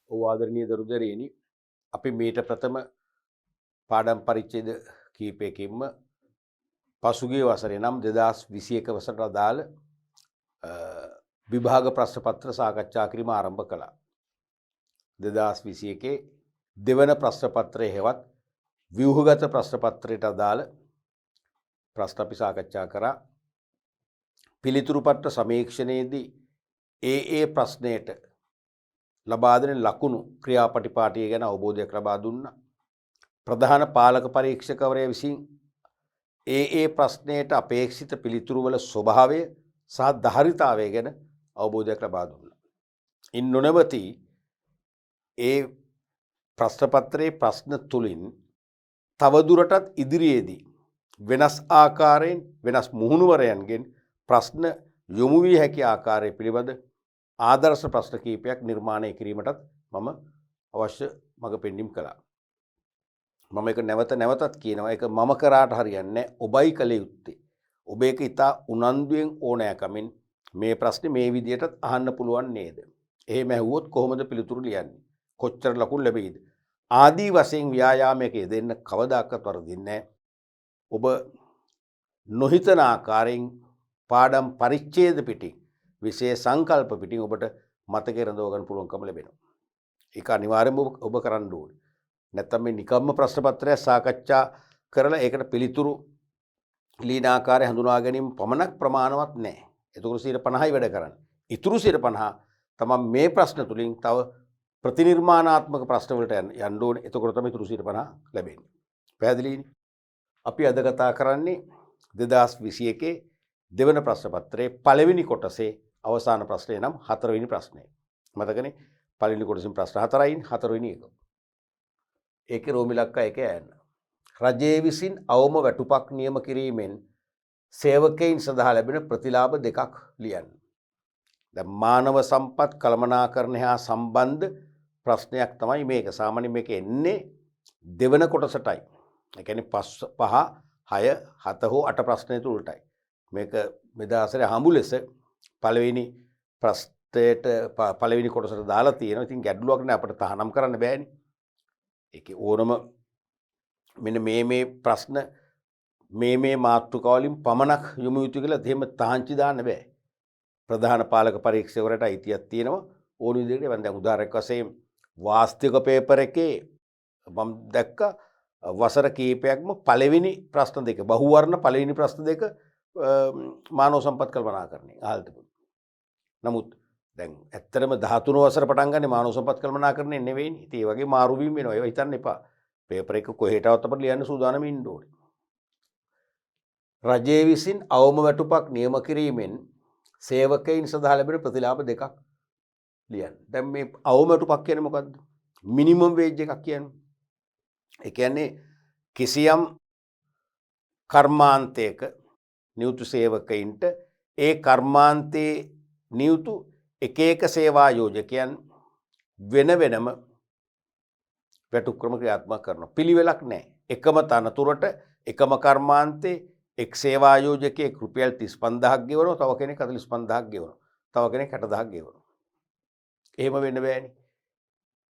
ආදරණීය දරුදරයනි අපි මේට ප්‍රථම පාඩම් පරිච්ඡේද කීපයකින්ම පසුගිය වසරේ නම් 2021 වසරට අදාළ විභාග ප්‍රශ්න පත්‍ර සාකච්ඡා කිරීම ආරම්භ කළා. 2021 දෙවන ප්‍රශ්න පත්‍රය හෙවත් ව්‍යුහගත ප්‍රශ්න පත්‍රයට අදාළ ප්‍රශ්න අපි සාකච්ඡා කරා. පිළිතුරු පත්‍ර සමීක්ෂණයේදී ඒ ප්‍රශ්නයට ලබා දෙන ලකුණු ක්‍රියාපටිපාටිය ගැන අවබෝධයක් ලබා දුන්නා. ප්‍රධාන පාලක පරීක්ෂකවරයා විසින් ඒ ප්‍රශ්නයට අපේක්ෂිත පිළිතුරු වල ස්වභාවය සහ ධාරිතාවය ගැන අවබෝධයක් ලබා දුන්නා. ඉන් නොනවති ඒ ප්‍රශ්න පත්‍රයේ ප්‍රශ්න තුලින් තවදුරටත් ඉදිරියේදී වෙනස් ආකාරයෙන් වෙනස් මුහුණුවරයන්ගෙන් ප්‍රශ්න යොමු විය හැකි ආකාරය පිළිබඳ ආදර්ශ ප්‍රශ්න කීපයක් නිර්මාණය කිරීමටත් මම අවශ්‍ය මඟ පෙන්වීම කළා. මම ඒක නැවතත් කියනවා, ඒක මම කරාට හරියන්නේ නැහැ, ඔබයි කළ යුත්තේ. ඔබ ඒක ඉතා උනන්දුවෙන් ඕනෑකමින් මේ ප්‍රශ්නේ මේ විදිහටත් අහන්න පුළුවන් නේද? එහෙම ඇහුවොත් කොහොමද පිළිතුරු ලියන්නේ? කොච්චර ලකුණු ලැබෙයිද? ආදී වශයෙන් ව්‍යායාමයක යෙදෙන්න කවදාකවත් වරදින්නේ නැහැ. ඔබ නොහිතන ආකාරයෙන් පාඩම් පරිච්ඡේද පිටින් විශේෂ සංකල්ප පිටින් ඔබට මතකේ රඳව ගන්න පුළුවන්කම ලැබෙනවා. ඒක අනිවාර්යයෙන්ම ඔබ කරන්න ඕනේ. නැත්නම් මේ නිකම්ම ප්‍රශ්න පත්‍රය සාකච්ඡා කරලා ඒකට පිළිතුරු ලියන ආකාරය හඳුනා ගැනීම පමණක් ප්‍රමාණවත් නැහැ. එතකොට 50යි වැඩ කරන්නේ. ඉතුරු 50 තමයි මේ ප්‍රශ්න තුලින් තව ප්‍රතිනිර්මාණාත්මක ප්‍රශ්න වලට යන්න ඕනේ. එතකොට තමයි ඉතුරු 50 ලැබෙන්නේ. පැහැදිලිනේ? අපි අද කතා කරන්නේ 2021 දෙවන ප්‍රශ්න පත්‍රයේ පළවෙනි කොටසේ අවසාන ප්‍රශ්නය නම් 4 වෙනි ප්‍රශ්නය. මතකනේ? පළවෙනි කොටසින් ප්‍රශ්න 4යි 4 වෙනි එක. ඒකේ රෝමි ලක්කා 1 යන්න. රජයේ විසින් අවම වැටුපක් නියම කිරීමෙන් සේවකයන් සඳහා ලැබෙන ප්‍රතිලාභ දෙකක් ලියන්න. දැන් මානව සම්පත් කළමනාකරණය හා සම්බන්ධ ප්‍රශ්නයක් තමයි මේක. සාමාන්‍යයෙන් මේක එන්නේ දෙවන කොටසටයි. ඒ කියන්නේ 5, 6, 7 හෝ 8 ප්‍රශ්න තුලටයි. මේක මෙදාසරේ හම්බු ලෙස පළවෙනි ප්‍රශ්නයට පළවෙනි කොටසට දාලා තියෙනවා. ඉතින් ගැටලුවක් නෑ, අපිට තහනම් කරන්න බෑනේ. ඒකේ ඕනම මෙන්න මේ ප්‍රශ්න මේ මාතෘකාවලින් පමණක් යොමු යුතු කියලා එහෙම තාංචි දාන්න බෑ. ප්‍රධාන පාලක පරීක්ෂකවරට අයිතියක් තියෙනවා ඕන විදිහට. මම දැන් උදාහරණයක් වශයෙන් වාස්තික පේපර් එකේ මම දැක්ක වසර කීපයක්ම පළවෙනි ප්‍රශ්න දෙක බහුවර්ණ පළවෙනි ප්‍රශ්න දෙක මානව සම්පත් කළමනාකරණය අහලා තිබුණා. නමුත් දැන් ඇත්තටම 13 වසර පටන් ගන්නේ මානව සම්පත් කළමනාකරණය නෙවෙයිනේ. ඉතින් ඒ වගේ මාරු වීම වෙනවා. ඒව හිතන්න එපා. පේපර් එක කොහෙටවත් අපිට ලියන්න සූදානම් ඉන්න ඕනේ. රජයේ විසින් අවම වැටුපක් නියම කිරීමෙන් සේවකයන් සඳහා ලැබෙන ප්‍රතිලාභ දෙකක් ලියන්න. දැන් මේ අවම වැටුපක් කියන්නේ මොකද්ද? මිනිමම් වේජ් එකක් කියන්නේ. ඒ කියන්නේ කිසියම් කර්මාන්තයක නියුතු සේවකයින්ට ඒ කර්මාන්තයේ නියුතු එක සේවා යෝජකයන් වෙනම වැටුප් ක්‍රම ක්‍රියාත්මක කරනවා. පිළිවෙලක් නැහැ. එකම තනතුරට එකම කර්මාන්තයේ එක් සේවා යෝජකයෙක් රුපියල් 35000ක් ගෙවනවා, තව කෙනෙක් 45000ක් ගෙවනවා, තව කෙනෙක් 60000ක් ගෙවනවා. එහෙම වෙන්න බෑනේ.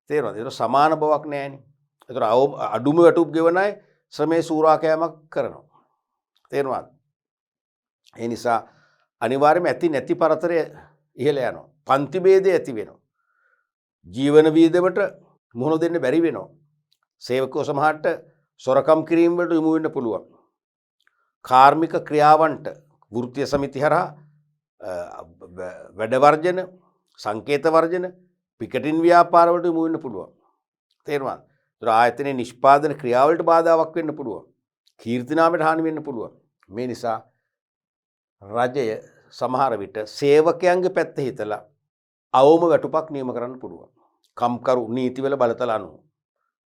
තේරෙනවද? ඒක සමාන බවක් නැහැනේ. ඒතර අඩුම වැටුප් ගෙවන අය ශ්‍රමයේ සූරාකෑමක් කරනවා. තේරෙනවද? ඒ නිසා අනිවාර්යයෙන්ම ඇති නැති පරතරය ඉහළ යනවා. පන්ති ભેදය ඇති වෙනවා. ජීවන වියදමට මුහුණ දෙන්න බැරි වෙනවා. සේවකයෝ සමහරට සොරකම් කිරීම වලට යොමු වෙන්න පුළුවන්. කාර්මික ක්‍රියාවන්ට වෘත්තීය සමිති හරහා වැඩ වර්ජන, සංකේත වර්ජන, පිකටින් ව්‍යාපාර වලට යොමු වෙන්න පුළුවන්. තේරුණාද? ඒතර ආයතනයේ නිෂ්පාදන ක්‍රියාවලට බාධාවක් වෙන්න පුළුවන්. කීර්තිනාමයට හානි වෙන්න පුළුවන්. මේ නිසා රජය සමහර විට සේවකයන්ගේ පැත්ත හිතලා අවම වැටුපක් නියම කරන්න පුළුවන්. කම්කරු නීතිවල බලතල අනුව.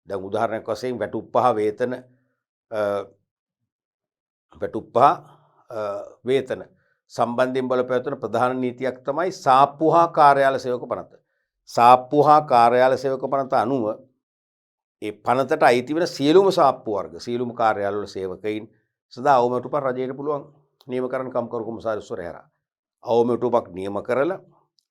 දැන් උදාහරණයක් වශයෙන් වැටුප්පහ වේතන සම්බන්ධයෙන් බලපෑතුන ප්‍රධාන නීතියක් තමයි සාප්පු හා කාර්යාල සේවක පනත. සාප්පු හා කාර්යාල සේවක පනත අනුව ඒ පනතට අයිති වෙන සියලුම සාප්පු වර්ග, සියලුම කාර්යාලවල සේවකයින් සදා අවම වැටුපක් රජයට පුළුවන් නියම කරන්න කම්කරු කොමසාරිස්වරයා හරහා. අවම වැටුපක් නියම කරලා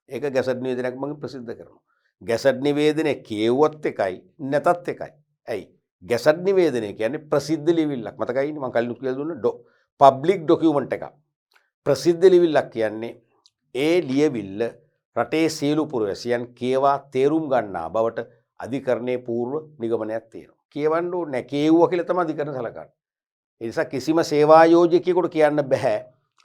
ඒක ගැසට් නිවේදනයක් මගින් ප්‍රසිද්ධ කරනවා. ගැසට් නිවේදනය කියවුවත් එකයි නැතත් එකයි. ඇයි? ගැසට් නිවේදනය කියන්නේ ප්‍රසිද්ධ ලියවිල්ලක්. මතකයිනේ මම කලින් කියලා දුන්න පබ්ලික් ඩොකියුමන්ට් එකක්. ප්‍රසිද්ධ ලියවිල්ලක් කියන්නේ ඒ ලියවිල්ල රටේ සියලු පුරවැසියන් කියවා තේරුම් ගන්නා බවට අධිකරණයේ పూర్ව නිගමනයක් තියෙනවා. කියවන්න ඕනේ නැහැ. කියවුවා කියලා තමයි අධිකරණ සලකන්නේ. ඒ නිසා කිසිම සේවා ආයෝජකයෙකුට කියන්න බෑ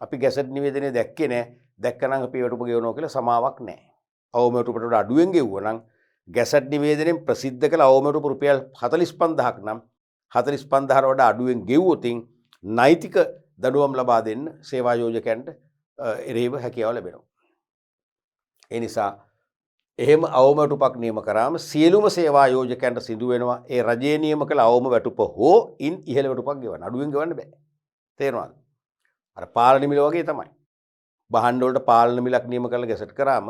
අපි ගැසට් නිවේදනය දැක්කේ නැහැ. දැක්කනම් අපි වැටුප ගෙවනවා කියලා සමාවක් නැහැ. අවම වැටුපට වඩා අඩුවෙන් ගෙවුවා නම් ගැසට් නිවේදනයෙන් ප්‍රසිද්ධ කළ අවම වැටුප රුපියල් 45000ක් නම් 45000ට වඩා අඩුවෙන් ගෙවුවොත් නෛතික දඩුවම් ලබා දෙන්න සේවා ආයෝජකයන්ට එරෙහිව හැකියාව ලැබෙනවා. ඒ නිසා එහෙම අවම වැටුපක් නියම කරාම සියලුම සේවා ආයෝජකයන්ට සිදු වෙනවා ඒ රජයේ නියම කළ අවම වැටුප හෝ ඉන් ඉහළ වැටුපක් ගෙවන්න. අඩුවෙන් ගෙවන්න බෑ. තේරෙනවද? අර පාලන මිල වගේ තමයි. බහණ්ඩ වලට පාලන මිලක් නියම කරලා ගැසට් කරාම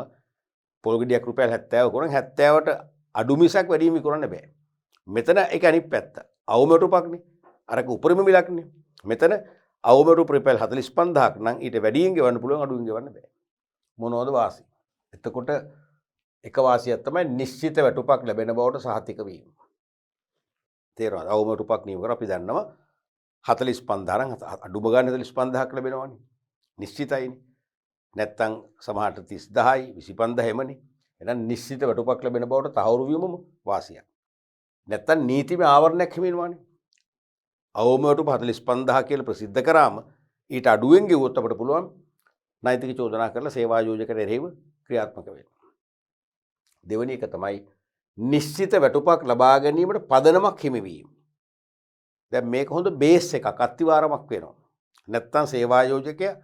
පොල් ගෙඩියක් රුපියල් 70 කරන 70ට අඩු මිසක් වැඩිම විකුණන්න බෑ. මෙතන ඒක අනිත් පැත්ත. අවම වැටුපක්නේ. අරක උපරිම මිලක්නේ. මෙතන අවම වැටුප රුපියල් 45000ක් නම් ඊට වැඩියෙන් ගෙවන්න පුළුවන් අඩුවෙන් ගෙවන්න බෑ. මොනවද වාසි? එතකොට එක වාසියක් තමයි නිශ්චිත වැටුපක් ලැබෙන බවට සහතික වීම. තේරෙනවද? අවම වැටුපක් නියම කර අපි දන්නවා 45000 නම් අඩුම ගන්න 45000ක් ලැබෙනවනේ. නිශ්චිතයිනේ. නැත්තම් සමහරට 30000යි 25000 එමනේ. එහෙනම් නිශ්චිත වැටුපක් ලැබෙන බවට තහවුරු වීමම වාසියක්. නැත්තම් නීතිමය ආවරණයක් හිමිනවනේ. අවම වැටුප 45000 කියලා ප්‍රසිද්ධ කරාම ඊට අඩුවෙන් ගෙවුවොත් අපිට පුළුවන් නෛතික චෝදනා කරලා සේවා ආයෝජකයට එරෙහිව ක්‍රියාත්මක වෙන්න. දෙවෙනි එක තමයි නිශ්චිත වැටුපක් ලබා ගැනීමට පදනමක් හිමිවීම. දැන් මේක හොඳ බේස් එකක් අත්විවරමක් වෙනවා. නැත්තම් සේවා ආයෝජකයා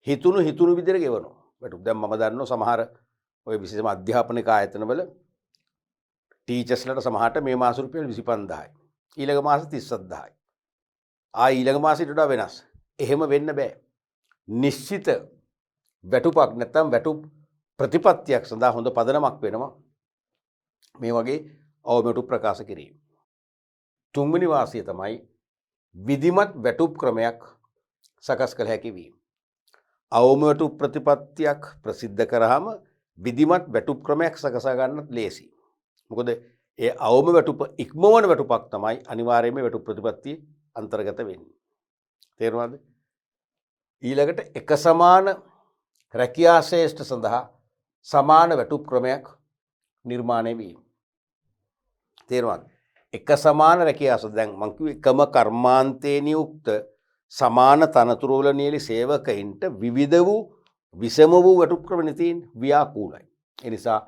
හිතුණු විදිහට ගෙවනවා. වැටුප දැන් මම දන්නවා සමහර ඔය විශේෂම අධ්‍යාපනික ආයතනවල ටීචර්ස්ලට සමහරට මේ මාස රුපියල් 25000යි. ඊළඟ මාස 37000යි. ඊළඟ මාසෙට වඩා වෙනස්. එහෙම වෙන්න බෑ. නිශ්චිත වැටුපක් නැත්තම් වැටුප් ප්‍රතිපත්තියක් සඳහා හොඳ පදනමක් වෙනවා. මේ වගේ අවම වැටුප් ප්‍රකාශ කිරීම. තුන්වෙනි වාසිය තමයි විධිමත් වැටුප් ක්‍රමයක් සකස් කළ හැකි වීම. අවම වැටුප් ප්‍රතිපත්තියක් ප්‍රසිද්ධ කරාම විධිමත් වැටුප් ක්‍රමයක් සකසා ගන්නත් ලේසි. මොකද ඒ අවම වැටුප ඉක්මවන වැටුපක් තමයි අනිවාර්යයෙන්ම වැටුප් ප්‍රතිපත්තියේ අන්තර්ගත වෙන්නේ. තේරුණාද? ඊළඟට එක සමාන රැකියා ශ්‍රේෂ්ඨ සඳහා සමාන වැටුප් ක්‍රමයක් නිර්මාණය වීම. තේරුණාද? එක සමාන රැකියාස දැන් මං කිව්වේ එකම කර්මාන්තයේ නියුක්ත සමාන තනතුරු වල නියලි සේවකයින්ට විවිධ වූ විසම වූ වැටුප් ක්‍රම නෙතින් ව්‍යාකූලයි. ඒ නිසා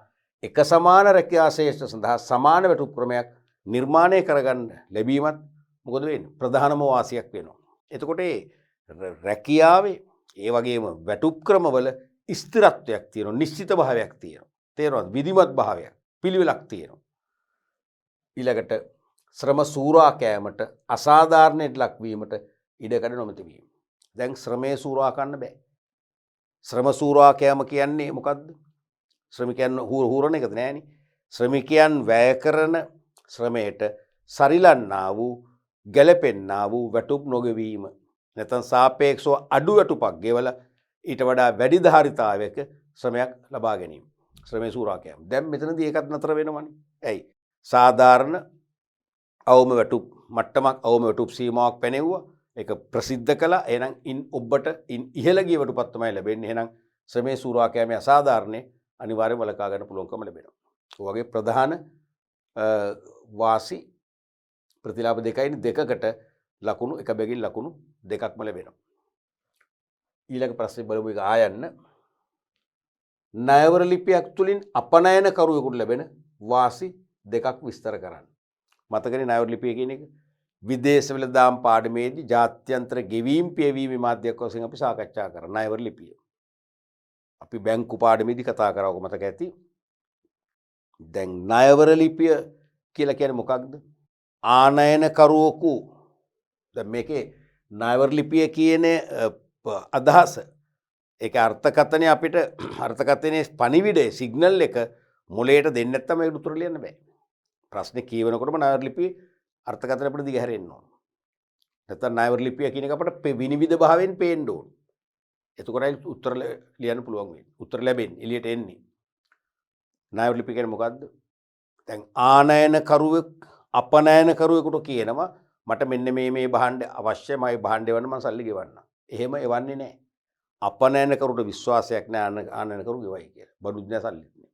එක සමාන රැකියා ශ්‍රේෂ්ඨ සඳහා සමාන වැටුප් ක්‍රමයක් නිර්මාණය කරගන්න ලැබීමත් මොකද වෙන්නේ? ප්‍රධානම වාසියක් වෙනවා. එතකොට ඒ රැකියාවේ ඒ වගේම වැටුප් ක්‍රමවල ස්ථිරත්වයක් තියෙනවා, නිශ්චිත භාවයක් තියෙනවා. තේරෙනවද? විධිමත් භාවයක්, පිළිවෙලක් තියෙනවා. ඊළඟට ශ්‍රම සූරා කෑමට අසාධාරණයට ලක්වීමට ඉඩකඩ නොමැති වීම. දැන් ශ්‍රමයේ සූරා කන්න බෑ. ශ්‍රම සූරා කෑම කියන්නේ මොකද්ද? ශ්‍රමිකයන් හූරන එකද නෑනේ. ශ්‍රමිකයන් වැය කරන ශ්‍රමයට සරිලන්නා වූ ගැළපෙන්නා වූ වැටුප් නොගෙවීම. නැත්නම් සාපේක්ෂව අඩු වැටුපක් ගෙවලා ඊට වඩා වැඩි ධාරිතාවයක ශ්‍රමයක් ලබා ගැනීම. ශ්‍රමයේ සූරා කෑම. දැන් මෙතනදී ඒකත් නතර වෙනවනේ. ඇයි? සාධාරණ අවම වැටුප් මට්ටමක් අවම වැටුප් සීමාවක් පැනෙවුවා. ඒක ප්‍රසිද්ධ කළා. එහෙනම් ඉන් ඔබට ඉන් ඉහළ ගිය වැටුපක් තමයි ලැබෙන්නේ. එහෙනම් ශ්‍රමයේ සූරා කෑමේ අසාධාරණේ අනිවාර්යයෙන් වළකා ගන්න පුළුවන්කම ලැබෙනවා. ඒ වගේ ප්‍රධාන වාසි ප්‍රතිලාභ දෙකයිනේ දෙකකට ලකුණු එක බැගින් ලකුණු දෙකක්ම ලැබෙනවා. ඊළඟ ප්‍රශ්නේ බලමු එක ආයන්න. ණයවර ලිපියක් තුලින් අපනයන කරුවෙකුට ලැබෙන වාසි දෙකක් විස්තර කරන්න. මතකනේ ණයවර ලිපිය කියන එක? විදේශ වෙළඳාම් පාඩමේදී ජාත්‍යන්තර ගෙවීම් පියවීමේ මාධ්‍යයක් වශයෙන් අපි සාකච්ඡා කරා ණයවර ලිපිය. අපි බැංකු පාඩමේදී කතා කරා ඔක මතක ඇති. දැන් ණයවර ලිපිය කියලා කියන්නේ මොකක්ද? ආනයන කරුවෙකු දැන් මේකේ ණයවර ලිපිය කියන අදහස ඒක අර්ථකථනය අපිට අර්ථකථනයේ පණිවිඩය සිග්නල් එක මොලේට දෙන්න නැත්නම් ඒකට උත්තර ලියන්න බෑ. ප්‍රශ්නේ කියවනකොටම ණයවර ලිපියේ අර්ථකථන අපිට දිගහැරෙන්න ඕන. නැත්නම් ණයවර ලිපිය කියන එක අපිට විනිවිද භාවයෙන් පේන්න ඕන. එතකොටයි උත්තර ලියන්න පුළුවන් වෙන්නේ. උත්තර ලැබෙන්නේ එළියට එන්නේ. ණයවර ලිපිය කියන්නේ මොකද්ද? දැන් ආනයනකරුවෙක් අපනයනකරුවෙකුට කියනවා මට මෙන්න මේ භාණ්ඩ අවශ්‍යයි මම ඒ භාණ්ඩය වන්න මම සල්ලි ගෙවන්නම්. එහෙම එවන්නේ නැහැ. අපනයනකරුට විශ්වාසයක් නැහැ ආනයනකරු ගෙවයි කියලා. බඩුත් නැහැ සල්ලිත් නැහැ.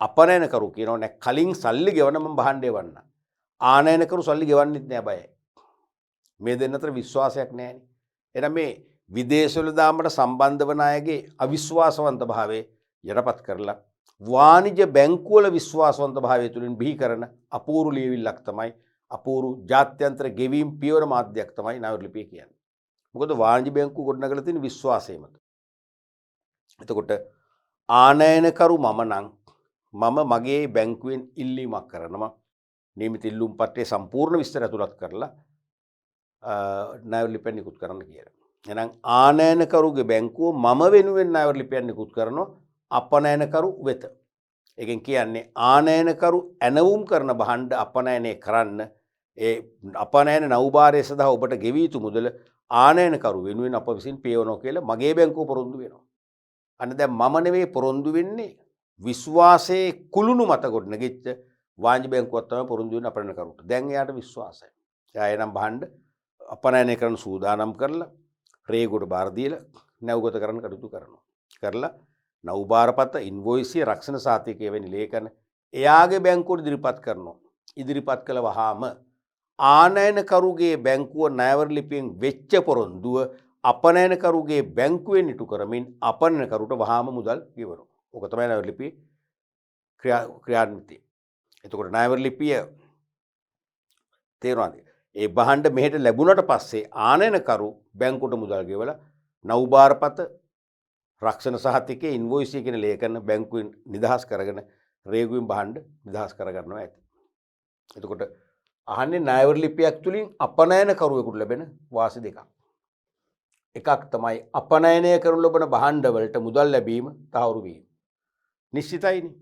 අපනයනකරු කියනවා නෑ කලින් සල්ලි ගෙවන මම භාණ්ඩය වන්න. ආනයනකරු සල්ලි ගෙවන්නෙත් නෑ බයයි. මේ දෙන්න අතර විශ්වාසයක් නැහැනේ. එහෙනම් මේ විදේශවල දාමට සම්බන්ධ වන අයගේ අවිශ්වාසවන්ත භාවය යටපත් කරලා වාණිජ්‍ය බැංකුවල විශ්වාසවන්ත භාවය තුලින් බිහි කරන අපූර්ව ලියවිල්ලක් තමයි අපූර්ව ජාත්‍යන්තර ගෙවීම් පියවර මාධ්‍යයක් තමයි නායර ලිපිය කියන්නේ. මොකද වාණිජ්‍ය බැංකුව ගොඩනගලා තියෙන විශ්වාසය මත. එතකොට ආනයනකරු මම මගේ බැංකුවෙන් ඉල්ලීමක් කරනවා. නියමිත ඉල්ලුම් පත්‍රයේ සම්පූර්ණ විස්තර ඇතුළත් කරලා නායර ලිපිය නිකුත් කරන්න කියලා. එහෙනම් ආනයනකරුගේ බැංකුව මම වෙනුවෙන් නායර ලිපිය නිකුත් කරනවා අපනයනකරු වෙත. ඒකෙන් කියන්නේ ආනයනකරු ඇනවුම් කරන භාණ්ඩ අපනයනය කරන්න ඒ අපනයන නෞභාරය සඳහා ඔබට ගෙවී යුතු මුදල ආනයනකරු වෙනුවෙන් අප විසින් පියවනවා කියලා මගේ බැංකුව පොරොන්දු වෙනවා. අන්න දැන් මම නෙවෙයි පොරොන්දු වෙන්නේ විශ්වාසයේ කුළුණු මත ගොඩනගෙච්ච වාණිජ්‍ය බැංකුවක් තමයි පොරොන්දු වෙන්නේ අපනයනකරුට. දැන් එයාට විශ්වාසයි. එයා එනම් භාණ්ඩ අපනයනය කරන සූදානම් කරලා රේගොඩ බාර දීලා නැව්ගත කරන්න කටයුතු කරනවා. කරලා නෞභාරපත ඉන්වොයිසිය රක්ෂණ සාතිකය වැනි ලේඛන එයාගේ බැංකුවට ඉදිරිපත් කරනවා. ඉදිරිපත් කළ වහාම ආනයනකරුගේ බැංකුව ණයවර ලිපියෙන් වෙච්ච පොරොන්දුව අපනයනකරුගේ බැංකුවෙන් ඉටු කරමින් අපනයනකරුට වහාම මුදල් ගෙවනවා. ඕක තමයි ණයවර ලිපියේ ක්‍රියාන්විතය. එතකොට ණයවර ලිපිය තේරෙනවද? ඒ භාණ්ඩ මෙහෙට ලැබුණට පස්සේ ආනයනකරු බැංකුවට මුදල් ගෙවලා නෞභාරපත රක්ෂණ සහතිකයේ ඉන්වොයිසිය කියන ලේඛන බැංකුවෙන් නිදහස් කරගෙන රේගුවෙන් භාණ්ඩ නිදහස් කරගන්නවා ඇති. එතකොට අහන්නේ ණයවර ලිපියක් තුලින් අපනයනකරුවෙකුට ලැබෙන වාසි දෙකක්. එකක් තමයි අපනයනය කරනු ලබන භාණ්ඩ වලට මුදල් ලැබීම තහවුරු වීම. නිශ්චිතයිනේ.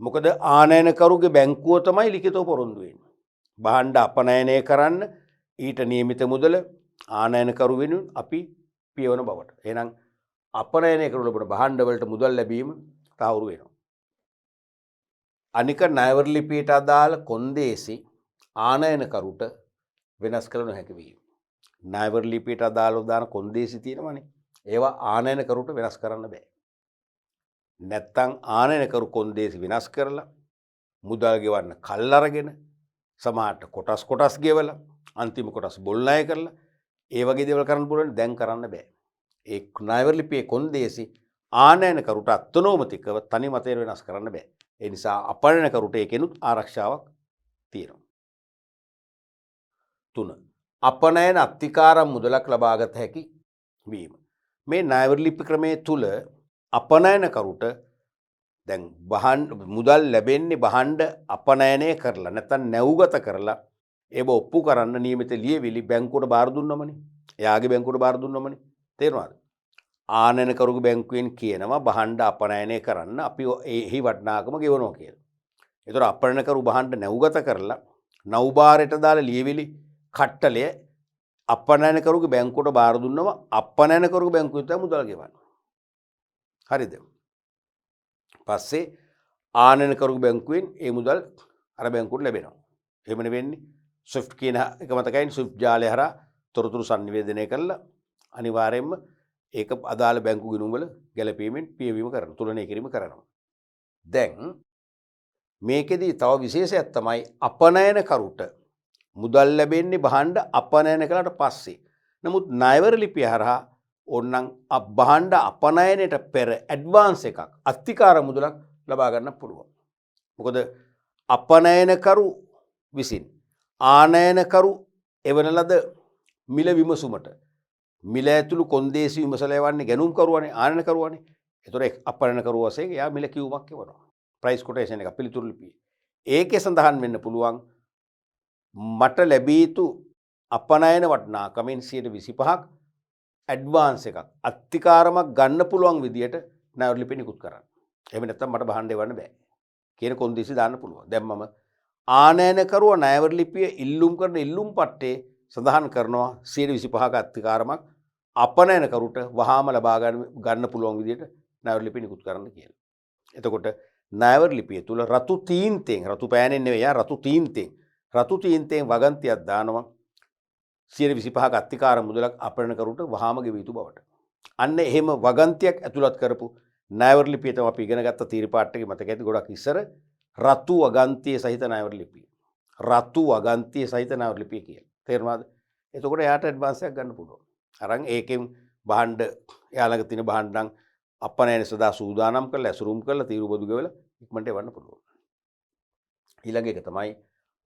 මොකද ආනයනකරුගේ බැංකුව තමයි ලිඛිතව පොරොන්දු වෙන්නේ. භාණ්ඩ අපනයනය කරන්න ඊට නියමිත මුදල ආනයනකරු වෙනුවෙන් අපි පියවන බවට. එහෙනම් අපනයනය කරනු ලබන භාණ්ඩ වලට මුදල් ලැබීම තහවුරු වෙනවා. අනික ණයවර ලිපියට අදාළ කොන්දේසි ආනයනකරුට වෙනස් කළ නොහැකි වීම. ණයවර ලිපියට අදාළව දාන කොන්දේසි තියෙනවනේ. ඒවා ආනයනකරුට වෙනස් කරන්න බෑ. නැත්තම් ආනයනකරු කොන්දේසි වෙනස් කරලා මුදල් ගෙවන්න කල් අරගෙන සමහරට කොටස් ගෙවලා අන්තිම කොටස් බොල් ණය කරලා ඒ වගේ දේවල් කරන්න පුළුවන්. දැන් කරන්න බෑ. ඒ ණයවර ලිපියේ කොන්දේසි ආනයනකරුට අත්නෝමතිකව තනි මතයට වෙනස් කරන්න බෑ. ඒ නිසා අපනයනකරුට ඒකෙනුත් ආරක්ෂාවක් තියෙනවා. 3. අපනයන අත්තිකාරම් මුදලක් ලබාගත හැකි වීම. මේ ණයවර ලිපි ක්‍රමයේ තුල අපනයනකරුට දැන් මුදල් ලැබෙන්නේ භාණ්ඩ අපනයනය කරලා නැත්නම් නැව්ගත කරලා ඒව ඔප්පු කරන්න නියමිත ලියවිලි බැංකුවට බාර දුන්නමනේ. එයාගේ බැංකුවට බාර දුන්නමනේ. තේරුණාද? ආනයනකරුගේ බැංකුවෙන් කියනවා භාණ්ඩ අපනයනය කරන්න අපි එහි වටිනාකම ගෙවනවා කියලා. ඒතර අපනයනකරු භාණ්ඩ නැව්ගත කරලා නෞභාරයට දාලා ලියවිලි කට්ටලය අපනයනකරුගේ බැංකුවට බාර දුන්නම අපනයනකරුගේ බැංකුවෙන් තමයි මුදල් ගෙවන්නේ. හරිද? පස්සේ ආනයනකරුගේ බැංකුවෙන් ඒ මුදල් අර බැංකුවට ලැබෙනවා. එහෙමනේ වෙන්නේ. ස්විෆ්ට් කියන එක මතකයිනේ. ස්විෆ්ට් ජාලය හරහා තොරතුරු sannivedanaya කරලා අනිවාර්යයෙන්ම ඒක අදාළ බැංකු ගිණුම් වල ගැලපීමෙන් පියවීම කරනවා. තුලනය කිරීම කරනවා. දැන් මේකෙදී තව විශේෂයක් තමයි අපනයනකරුට මුදල් ලැබෙන්නේ භාණ්ඩ අපනයන කළාට පස්සේ. නමුත් ණයවර ලිපිය හරහා ඕනනම් භාණ්ඩ අපනයනයට පෙර ඇඩ්වාන්ස් එකක් අත්තිකාර මුදලක් ලබා ගන්න පුළුවන්. මොකද අපනයනකරු විසින් ආනයනකරු එවන ලද මිල විමසුමට මිල ඇතුළු කොන්දේසි විමසලා යවන්නේ ගැනුම්කරුවානේ ආනයනකරුවානේ. ඒතොර අපනයනකරු වශයෙන් එයා මිල කිව්මක් එවනවා. ප්‍රයිස් කොටේෂන් එක පිළිතුරු ලිපියේ. ඒකේ සඳහන් වෙන්න පුළුවන් මට ලැබී යුතු අපනයන වටිනාකමින් 25ක් ඇඩ්වාන්ස් එකක් අත්තිකාරමක් ගන්න පුළුවන් විදියට ණයවර ලිපිය නිකුත් කරන්න. එහෙම නැත්නම් මට භාණ්ඩ එවන්න බෑ කියන කොන්දේසි දාන්න පුළුවන්. දැන් මම ආනයනකරුවා ණයවර ලිපිය ඉල්ලුම් කරන ඉල්ලුම් පට්ටේ සඳහන් කරනවා 25ක අත්තිකාරමක් අපනයනකරුට වහාම ලබා ගන්න පුළුවන් විදියට ණයවර ලිපිය නිකුත් කරන්න කියලා. එතකොට ණයවර ලිපිය තුල රතු තීන්තෙන් රතු පෑනෙන් නෙවෙයි රතු තීන්තෙන් වගන්තියක් දානවා 125ක අත්තිකාර මුදලක් අපනයනකරුට වහාම ගෙවිය යුතු බවට. අන්න එහෙම වගන්තියක් ඇතුළත් කරපු ණයවර ලිපිය තමයි අපි ඉගෙන ගත්ත තීරපාඨ එකේ මතක ඇති ගොඩක් ඉස්සර රතු වගන්තිය සහිත ණයවර ලිපිය. රතු වගන්තිය සහිත ණයවර ලිපිය කියලා. තේරුණාද? එතකොට එයාට ඇඩ්වාන්ස් එකක් ගන්න පුළුවන්. අරන් ඒකෙන් භාණ්ඩ එයා ළඟ තියෙන භාණ්ඩ නම් අපනයන සදා සූදානම් කරලා ඇසුරුම් කරලා තීරු බදු ගෙවලා ඉක්මනට එවන්න පුළුවන්. ඊළඟ එක තමයි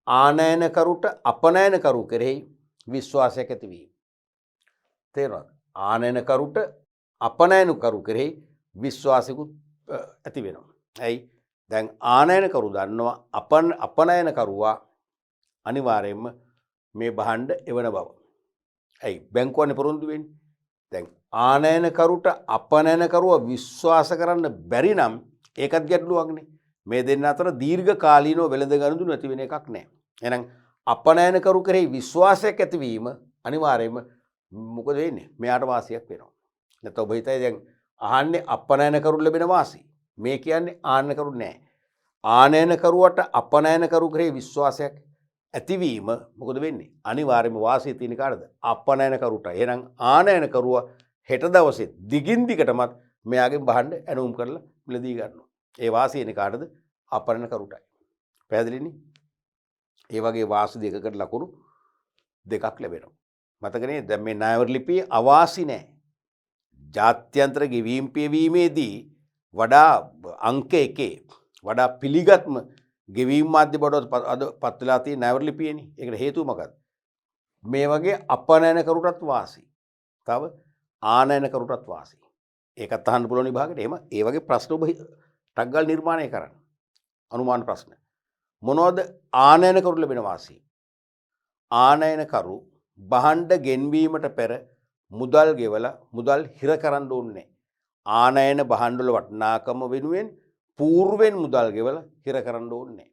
ආනයනකරුට අපනයනකරු කෙරෙහි විශ්වාසයක් ඇතිවීම. තේරුණාද? ආනයනකරුට අපනයනකරු කෙරෙහි විශ්වාසයකුත් ඇති වෙනවා. ඇයි? දැන් ආනයනකරු දන්නවා අපනයනකරුවා අනිවාර්යයෙන්ම මේ භාණ්ඩ එවන බව. ඇයි? බැංකුවනේ පොරොන්දු වෙන්නේ. දැන් ආනයනකරුට අපනයනකරුව විශ්වාස කරන්න බැරි නම් ඒකත් ගැටලුවක්නේ. මේ දෙන්න අතර දීර්ඝ කාලීනව වෙළඳ ගනුදෙනු නැති වෙන එකක් නැහැ. එහෙනම් අපනයනකරු කෙරෙහි විශ්වාසයක් ඇතිවීම අනිවාර්යයෙන්ම මොකද වෙන්නේ? මෙයාට වාසියක් වෙනවා. නැත්නම් ඔබ හිතයි දැන් අහන්නේ අපනයනකරු ලැබෙන වාසිය. මේ කියන්නේ ආනයනකරු නෑ. ආනයනකරුවට අපනයනකරු කෙරෙහි විශ්වාසයක් ඇතිවීම මොකද වෙන්නේ? අනිවාර්යයෙන්ම වාසිය තියෙන කාටද? අපනයනකරුට. එහෙනම් ආනයනකරුව හෙට දවසේ දිගින් දිගටමත් මෙයාගෙන් බහන්න ඇනුම් කරලා මිලදී ගන්නවා. ඒ වාසිය එන්නේ කාටද? අපනයනකරුටයි. පැහැදිලිනේ? ඒ වගේ වාසි දෙකකට ලකුණු දෙකක් ලැබෙනවා. මතකනේ දැන් මේ ණයවර ලිපියේ අවාසි නැහැ. ජාත්‍යන්තර ගෙවීම් පියවීමේදී වඩා අංක 1 වඩා පිළිගත්ම ගෙවීම් මාධ්‍ය බවට පත් වෙලා තියෙන ණයවර ලිපියනේ. ඒකට හේතුව මොකක්ද? මේ වගේ අපනයනකරුටත් වාසි. තව ආනයනකරුටත් වාසි. ඒකත් අහන්න පුළුවන් විභාගෙට. එහෙම ඒ වගේ ප්‍රශ්න ඔබ ටක් ගාලා නිර්මාණය කරන්න. අනුමාන ප්‍රශ්න. මොනවද ආනයනකරු ලැබෙන වාසිය? ආනයනකරු භාණ්ඩ ගෙන්වීමට පෙර මුදල් ගෙවලා මුදල් හිර කරන්න ඕනේ. ආනයන භාණ්ඩ වල වටිනාකම වෙනුවෙන් పూర్වෙන් මුදල් ගෙවලා හිර කරන්න ඕනේ.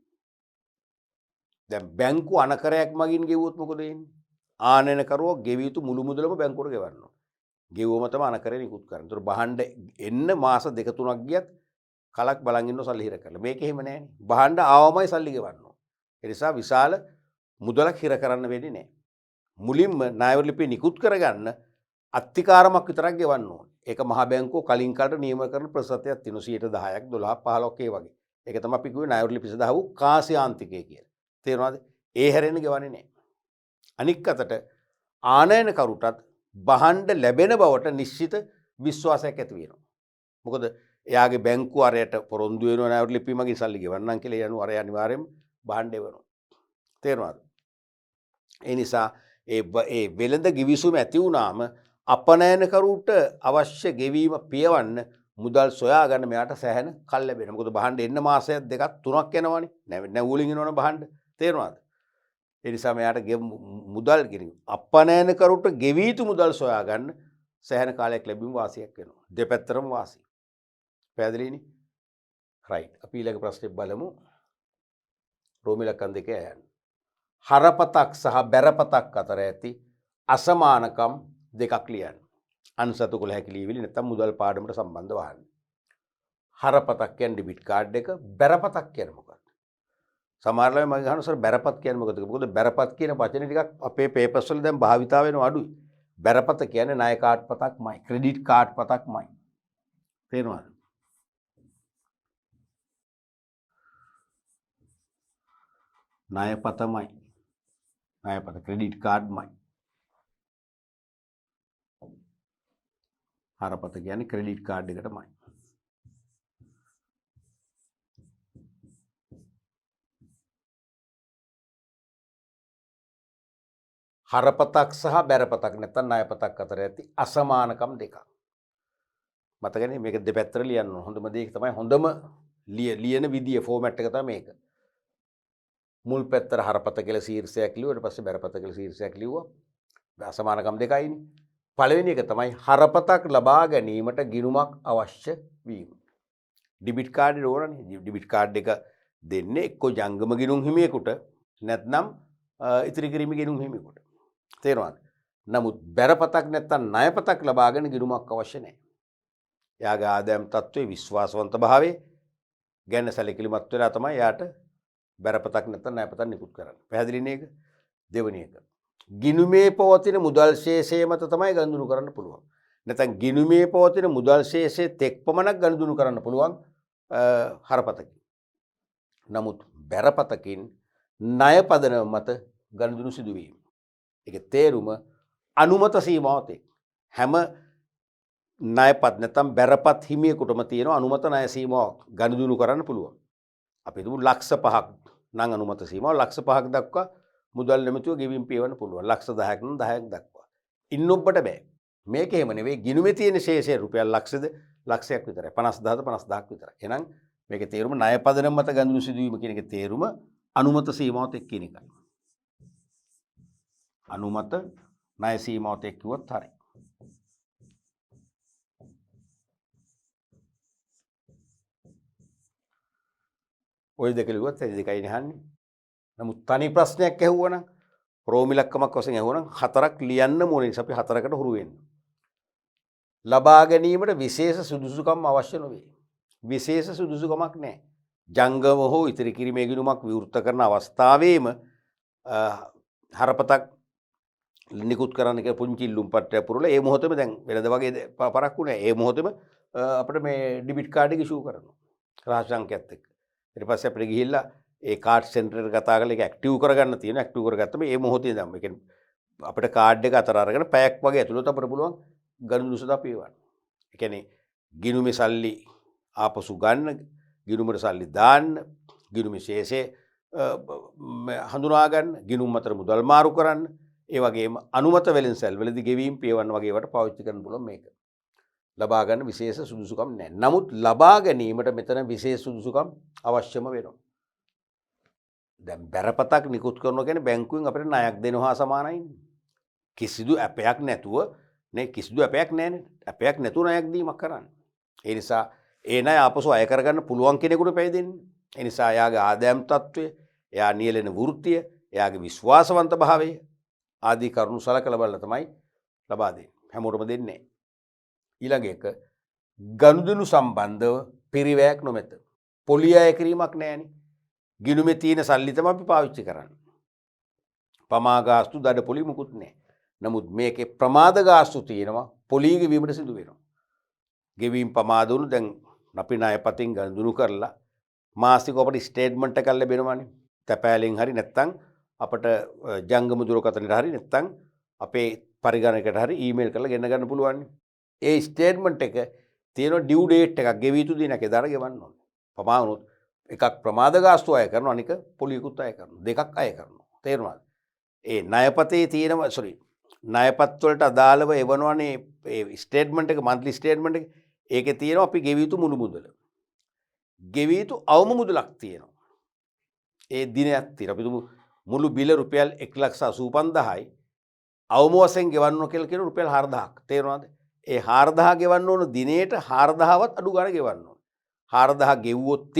දැන් බැංකු අනකරයක් මගින් ගෙවුවොත් මොකද වෙන්නේ? ආනයනකරුවෝ ගෙවිය යුතු මුළු මුදලම බැංකුවට ගෙවන්න ඕනේ. ගෙවුවම තමයි අනකරේ නිකුත් කරන්නේ. ඒතර භාණ්ඩ එන්න මාස 2-3ක් ගියත් කලක් බලන් ඉන්න සල්ලි හිර කරලා. මේක එහෙම නෑනේ. භාණ්ඩ ආවමයි සල්ලි ගෙවන්න ඕනේ. ඒ නිසා විශාල මුදලක් හිර කරන්න වෙන්නේ නෑ. මුලින්ම ණයවර ලිපිය නිකුත් කරගන්න අත්තිකාරමක් විතරක් ගෙවන්න ඕනේ. ඒක මහ බැංකුව කලින් කාලට නියම කරන ප්‍රතිශතයක් තියෙනවා 10ක් 12ක් 15ක් ඒ වගේ. ඒක තමයි අපි කිව්වේ ණයවර ලිපිය සඳහා වූ කාසියාන්තිකය කියලා. තේරුණාද? ඒ හැරෙන්න ගෙවන්නේ නැහැ. අනික් අතට ආනයනකරුටත් භාණ්ඩ ලැබෙන බවට නිශ්චිත විශ්වාසයක් ඇති වෙනවා. මොකද එයාගේ බැංකුව අරයට පොරොන්දු වෙනවා ණයවර ලිපිය මගින් සල්ලි ගෙවන්නම් කියලා යනවා අරය අනිවාර්යයෙන්ම භාණ්ඩ එවනවා. තේරුණාද? ඒ නිසා ඒ වෙළඳ ගිවිසුම ඇති වුණාම අපනයනකරුට අවශ්‍ය ගෙවීම පියවන්න මුදල් සොයා ගන්න මෙයාට සෑහෙන කල් ලැබෙනවා. මොකද භාණ්ඩ එන්න මාසයක් දෙකක් තුනක් යනවනේ. නැවුලින් එනවනේ භාණ්ඩ. තේරුණාද? ඒ නිසා මෙයාට මුදල් ගෙවීම අපනයනකරුට ගෙවී යුතු මුදල් සොයා ගන්න සෑහෙන කාලයක් ලැබීම වාසියක් වෙනවා. දෙපැත්තටම වාසි. පැහැදිලිනේ? රයිට්. අපි ඊළඟ ප්‍රශ්නේ බලමු. රෝමි ලකන් දෙකේ යන්න. හරපතක් සහ බැරපතක් අතර ඇති අසමානකම් දෙකක් ලියන්න. අන්සතු කළ හැකි ලියවිලි නැත්නම් මුදල් පාඩමට සම්බන්ධ වහන්න. හරපතක් කියන්නේ ඩෙබිට් කාඩ් එක, බැරපතක් කියන්නේ මොකක්ද? සමහර ළමයි මම අහනවා සර් බැරපත් කියන්නේ මොකද? මොකද බැරපත් කියන වචනේ ටිකක් අපේ පේපර්ස් වල දැන් භාවිතා වෙනවා අඩුයි. බැරපත කියන්නේ ණය කාඩ් පතක්මයි, ක්‍රෙඩිට් කාඩ් පතක්මයි. තේරුණාද? ණයපතමයි. ණයපත ක්‍රෙඩිට් කාඩ්මයි. හරපත කියන්නේ ක්‍රෙඩිට් කාඩ් එකටමයි. හරපතක් සහ බැරපතක් නැත්නම් ණයපතක් අතර ඇති අසමානකම් දෙකක්. මතකනේ මේක දෙපැත්තට ලියන්න ඕන. හොඳම දේ තමයි හොඳම ලියන විදිය ෆෝමැට් එක තමයි මේක. මුල් පැත්තට හරපත කියලා ශීර්ෂයක් ලියුවා. ඊට පස්සේ බැරපත කියලා ශීර්ෂයක් ලියුවා. අසමානකම් දෙකයිනේ. පළවෙනි එක තමයි හරපතක් ලබා ගැනීමට ගිණුමක් අවශ්‍ය වීම. ඩෙබිට් කාඩ් එක ඕනනේ. ඩෙබිට් කාඩ් එක දෙන්නේ එක්ක ජංගම ගිණුම් හිමියෙකුට නැත්නම් ඉතිරි කිරීම ගිණුම් හිමියෙකුට. තේරුණාද? නමුත් බැරපතක් නැත්නම් ණයපතක් ලබාගෙන ගිණුමක් අවශ්‍ය නැහැ. එයාගේ ආදායම් තත්ත්වයේ විශ්වාසවන්ත භාවයේ ගැන සැලකිලිමත් වෙලා තමයි යාට බැරපතක් නැත්නම් ණයපතක් නිකුත් කරන්නේ. පැහැදිලි නේද? දෙවෙනි එක. ගිණුමේ පවතින මුදල් ශේෂය මත තමයි ගනුදෙනු කරන්න පුළුවන්. නැත්නම් ගිණුමේ පවතින මුදල් ශේෂයේ තෙක් පමණක් ගනුදෙනු කරන්න පුළුවන් හරපතකින්. නමුත් බැරපතකින් ණය පදනම මත ගනුදෙනු සිදුවීම. ඒක තේරුම අනුමත සීමාව තෙක්. හැම ණයපත් නැත්නම් බැරපත් හිමියෙකුටම තියෙන අනුමත ණය සීමාවක් ගනුදෙනු කරන්න පුළුවන්. අපි හිතමු ලක්ෂ 5ක් නම් අනුමත සීමාව ලක්ෂ 5ක් දක්වා මුදල් නැමැතුව ගෙවීම් පියවන්න පුළුවන්. ලක්ෂ 10ක් නම් 10ක් දක්වා. ඉන්න ඔබට බෑ. මේක එහෙම නෙවෙයි. ගිණුමේ තියෙන ශේෂය රුපියල් ලක්ෂද ලක්ෂයක් විතරයි. 50000ද 50000ක් විතරයි. එහෙනම් මේකේ තේරුම ණය පදනම මත ගනුදෙනු සිදුවීම කියන එකේ තේරුම අනුමත සීමාවත් එක්ක කියන එකයි. අනුමත ණය සීමාවත් එක්ක කිව්වොත් හරි. ඔය දෙක ලිව්වත් ඒ දෙකයි නහන්නේ. නමුත් තනි ප්‍රශ්නයක් ඇහුවනම් ප්‍රෝමිලක්කමක් වශයෙන් ඇහුවනම් හතරක් ලියන්න ඕනේ. නිසා අපි හතරකට හුරු වෙන්න. ලබා ගැනීමට විශේෂ සුදුසුකම් අවශ්‍ය නොවේ. විශේෂ සුදුසුකමක් නැහැ. ජංගම හෝ ඉතිරි කිරීමේ ගිණුමක් විවෘත කරන අවස්ථාවේම හරපතක් නිකුත් කරන්න කියලා පුංචි ඉල්ලුම් පත්‍රයක් පුරලා ඒ මොහොතේම දැන් වෙනද වගේ පරක්කු නැහැ. ඒ මොහොතේම අපිට මේ ඩෙබිට් කාඩ් එක ඉෂුව කරනවා. රහස් අංකයත් එක්ක. ඊට පස්සේ අපිට ගිහිල්ලා ඒ කාඩ් සෙන්ටර් එකට කතා කරලා ඒක ඇක්ටිව් කරගන්න තියෙනවා. ඇක්ටිව් කරගත්තම ඒ මොහොතේ දැන් ඒ කියන්නේ අපිට කාඩ් එක අතර අරගෙන පැයක් වගේ ඇතුළත අපිට පුළුවන් ගනුදෙනු සදා පියවන්න. ඒ කියන්නේ ගිණුමේ සල්ලි ආපසු ගන්න, ගිණුමට සල්ලි දාන්න, ගිණුමේ ශේෂය හඳුනා ගන්න, ගිණුම් අතර මුදල් මාරු කරන්න, ඒ වගේම අනුමත වෙළෙන්සැල් වලදී ගෙවීම් පියවන්න වගේ ඒවාට පාවිච්චි කරන්න පුළුවන් මේක. ලබා ගන්න විශේෂ සුදුසුකම් නැහැ. නමුත් ලබා ගැනීමට මෙතන විශේෂ සුදුසුකම් අවශ්‍යම වෙනවා. දැන් බැරපතක් නිකුත් කරනවා කියන්නේ බැංකුවෙන් අපිට ණයක් දෙනවා සමානයි. කිසිදු ඇපයක් නැතුව නේ කිසිදු ඇපයක් නැහැනේ. ඇපයක් නැතුව ණයක් දීමක් කරන්නේ. ඒ නිසා ඒ ණය ආපසු අය කරගන්න පුළුවන් කෙනෙකුට පැය දෙන්නේ. ඒ නිසා එයාගේ ආදායම් තත්ත්වය, එයා නියැලෙන වෘත්තිය, එයාගේ විශ්වාසවන්ත භාවය ආදී කරුණු සලකලා බලලා තමයි ලබා දෙන්නේ. හැමෝටම දෙන්නේ නැහැ. ඊළඟ එක ගනුදෙනු සම්බන්ධව පිරිවැයක් නොමැත. පොලිය අය කිරීමක් නැහැනේ. ගිණුමේ තියෙන සල්ලි තමයි අපි පාවිච්චි කරන්නේ. පමා ගාස්තු දඩ පොලි මුකුත් නැහැ. නමුත් මේකේ ප්‍රමාද ගාස්තු තියෙනවා. පොලිය ගෙවීමට සිදු වෙනවා. ගෙවීම් ප්‍රමාද වුණු දැන් අපි ණයපතින් ගනුදෙනු කරලා මාසික අපිට ස්ටේට්මන්ට් එකක් ලැබෙනවානේ. තැපෑලෙන් හරි නැත්නම් අපට ජංගම දුරකථනයට හරි නැත්නම් අපේ පරිගණකයට හරි ඊමේල් කරලා ගෙන්න ගන්න පුළුවන්. ඒ ස්ටේට්මන්ට් එක තියෙන ඩියු ඩේට් එකක් ගෙවිය යුතු දිනක එදාට ගෙවන්න ඕනේ. පමා වුණොත් එකක් ප්‍රමාද ගාස්තු අය කරනවා, අනික පොලියකුත් අය කරනවා. දෙකක් අය කරනවා. තේරුණාද? ඒ ණයපතේ තියෙනවා ණයපත් වලට අදාළව එවනවනේ ඒ ස්ටේට්මන්ට් එක, මන්ත්ලි ස්ටේට්මන්ට් එක. ඒකේ තියෙනවා අපි ගෙවිය යුතු මුළු මුදල. ගෙවිය යුතු අවම මුදලක් තියෙනවා. ඒ දිනයක් තියෙනවා. අපි මුළු බිල රුපියල් 1,85,000යි. අවම වශයෙන් ගෙවන්න ඕන කියලා කියන රුපියල් 4,000ක්. තේරුණාද? ඒ 4,000 ගෙවන්න ඕන දිනේට 4,000වත් අඩු ගන්න ගෙවන්න ඕන. 4,000 ගෙවුවොත්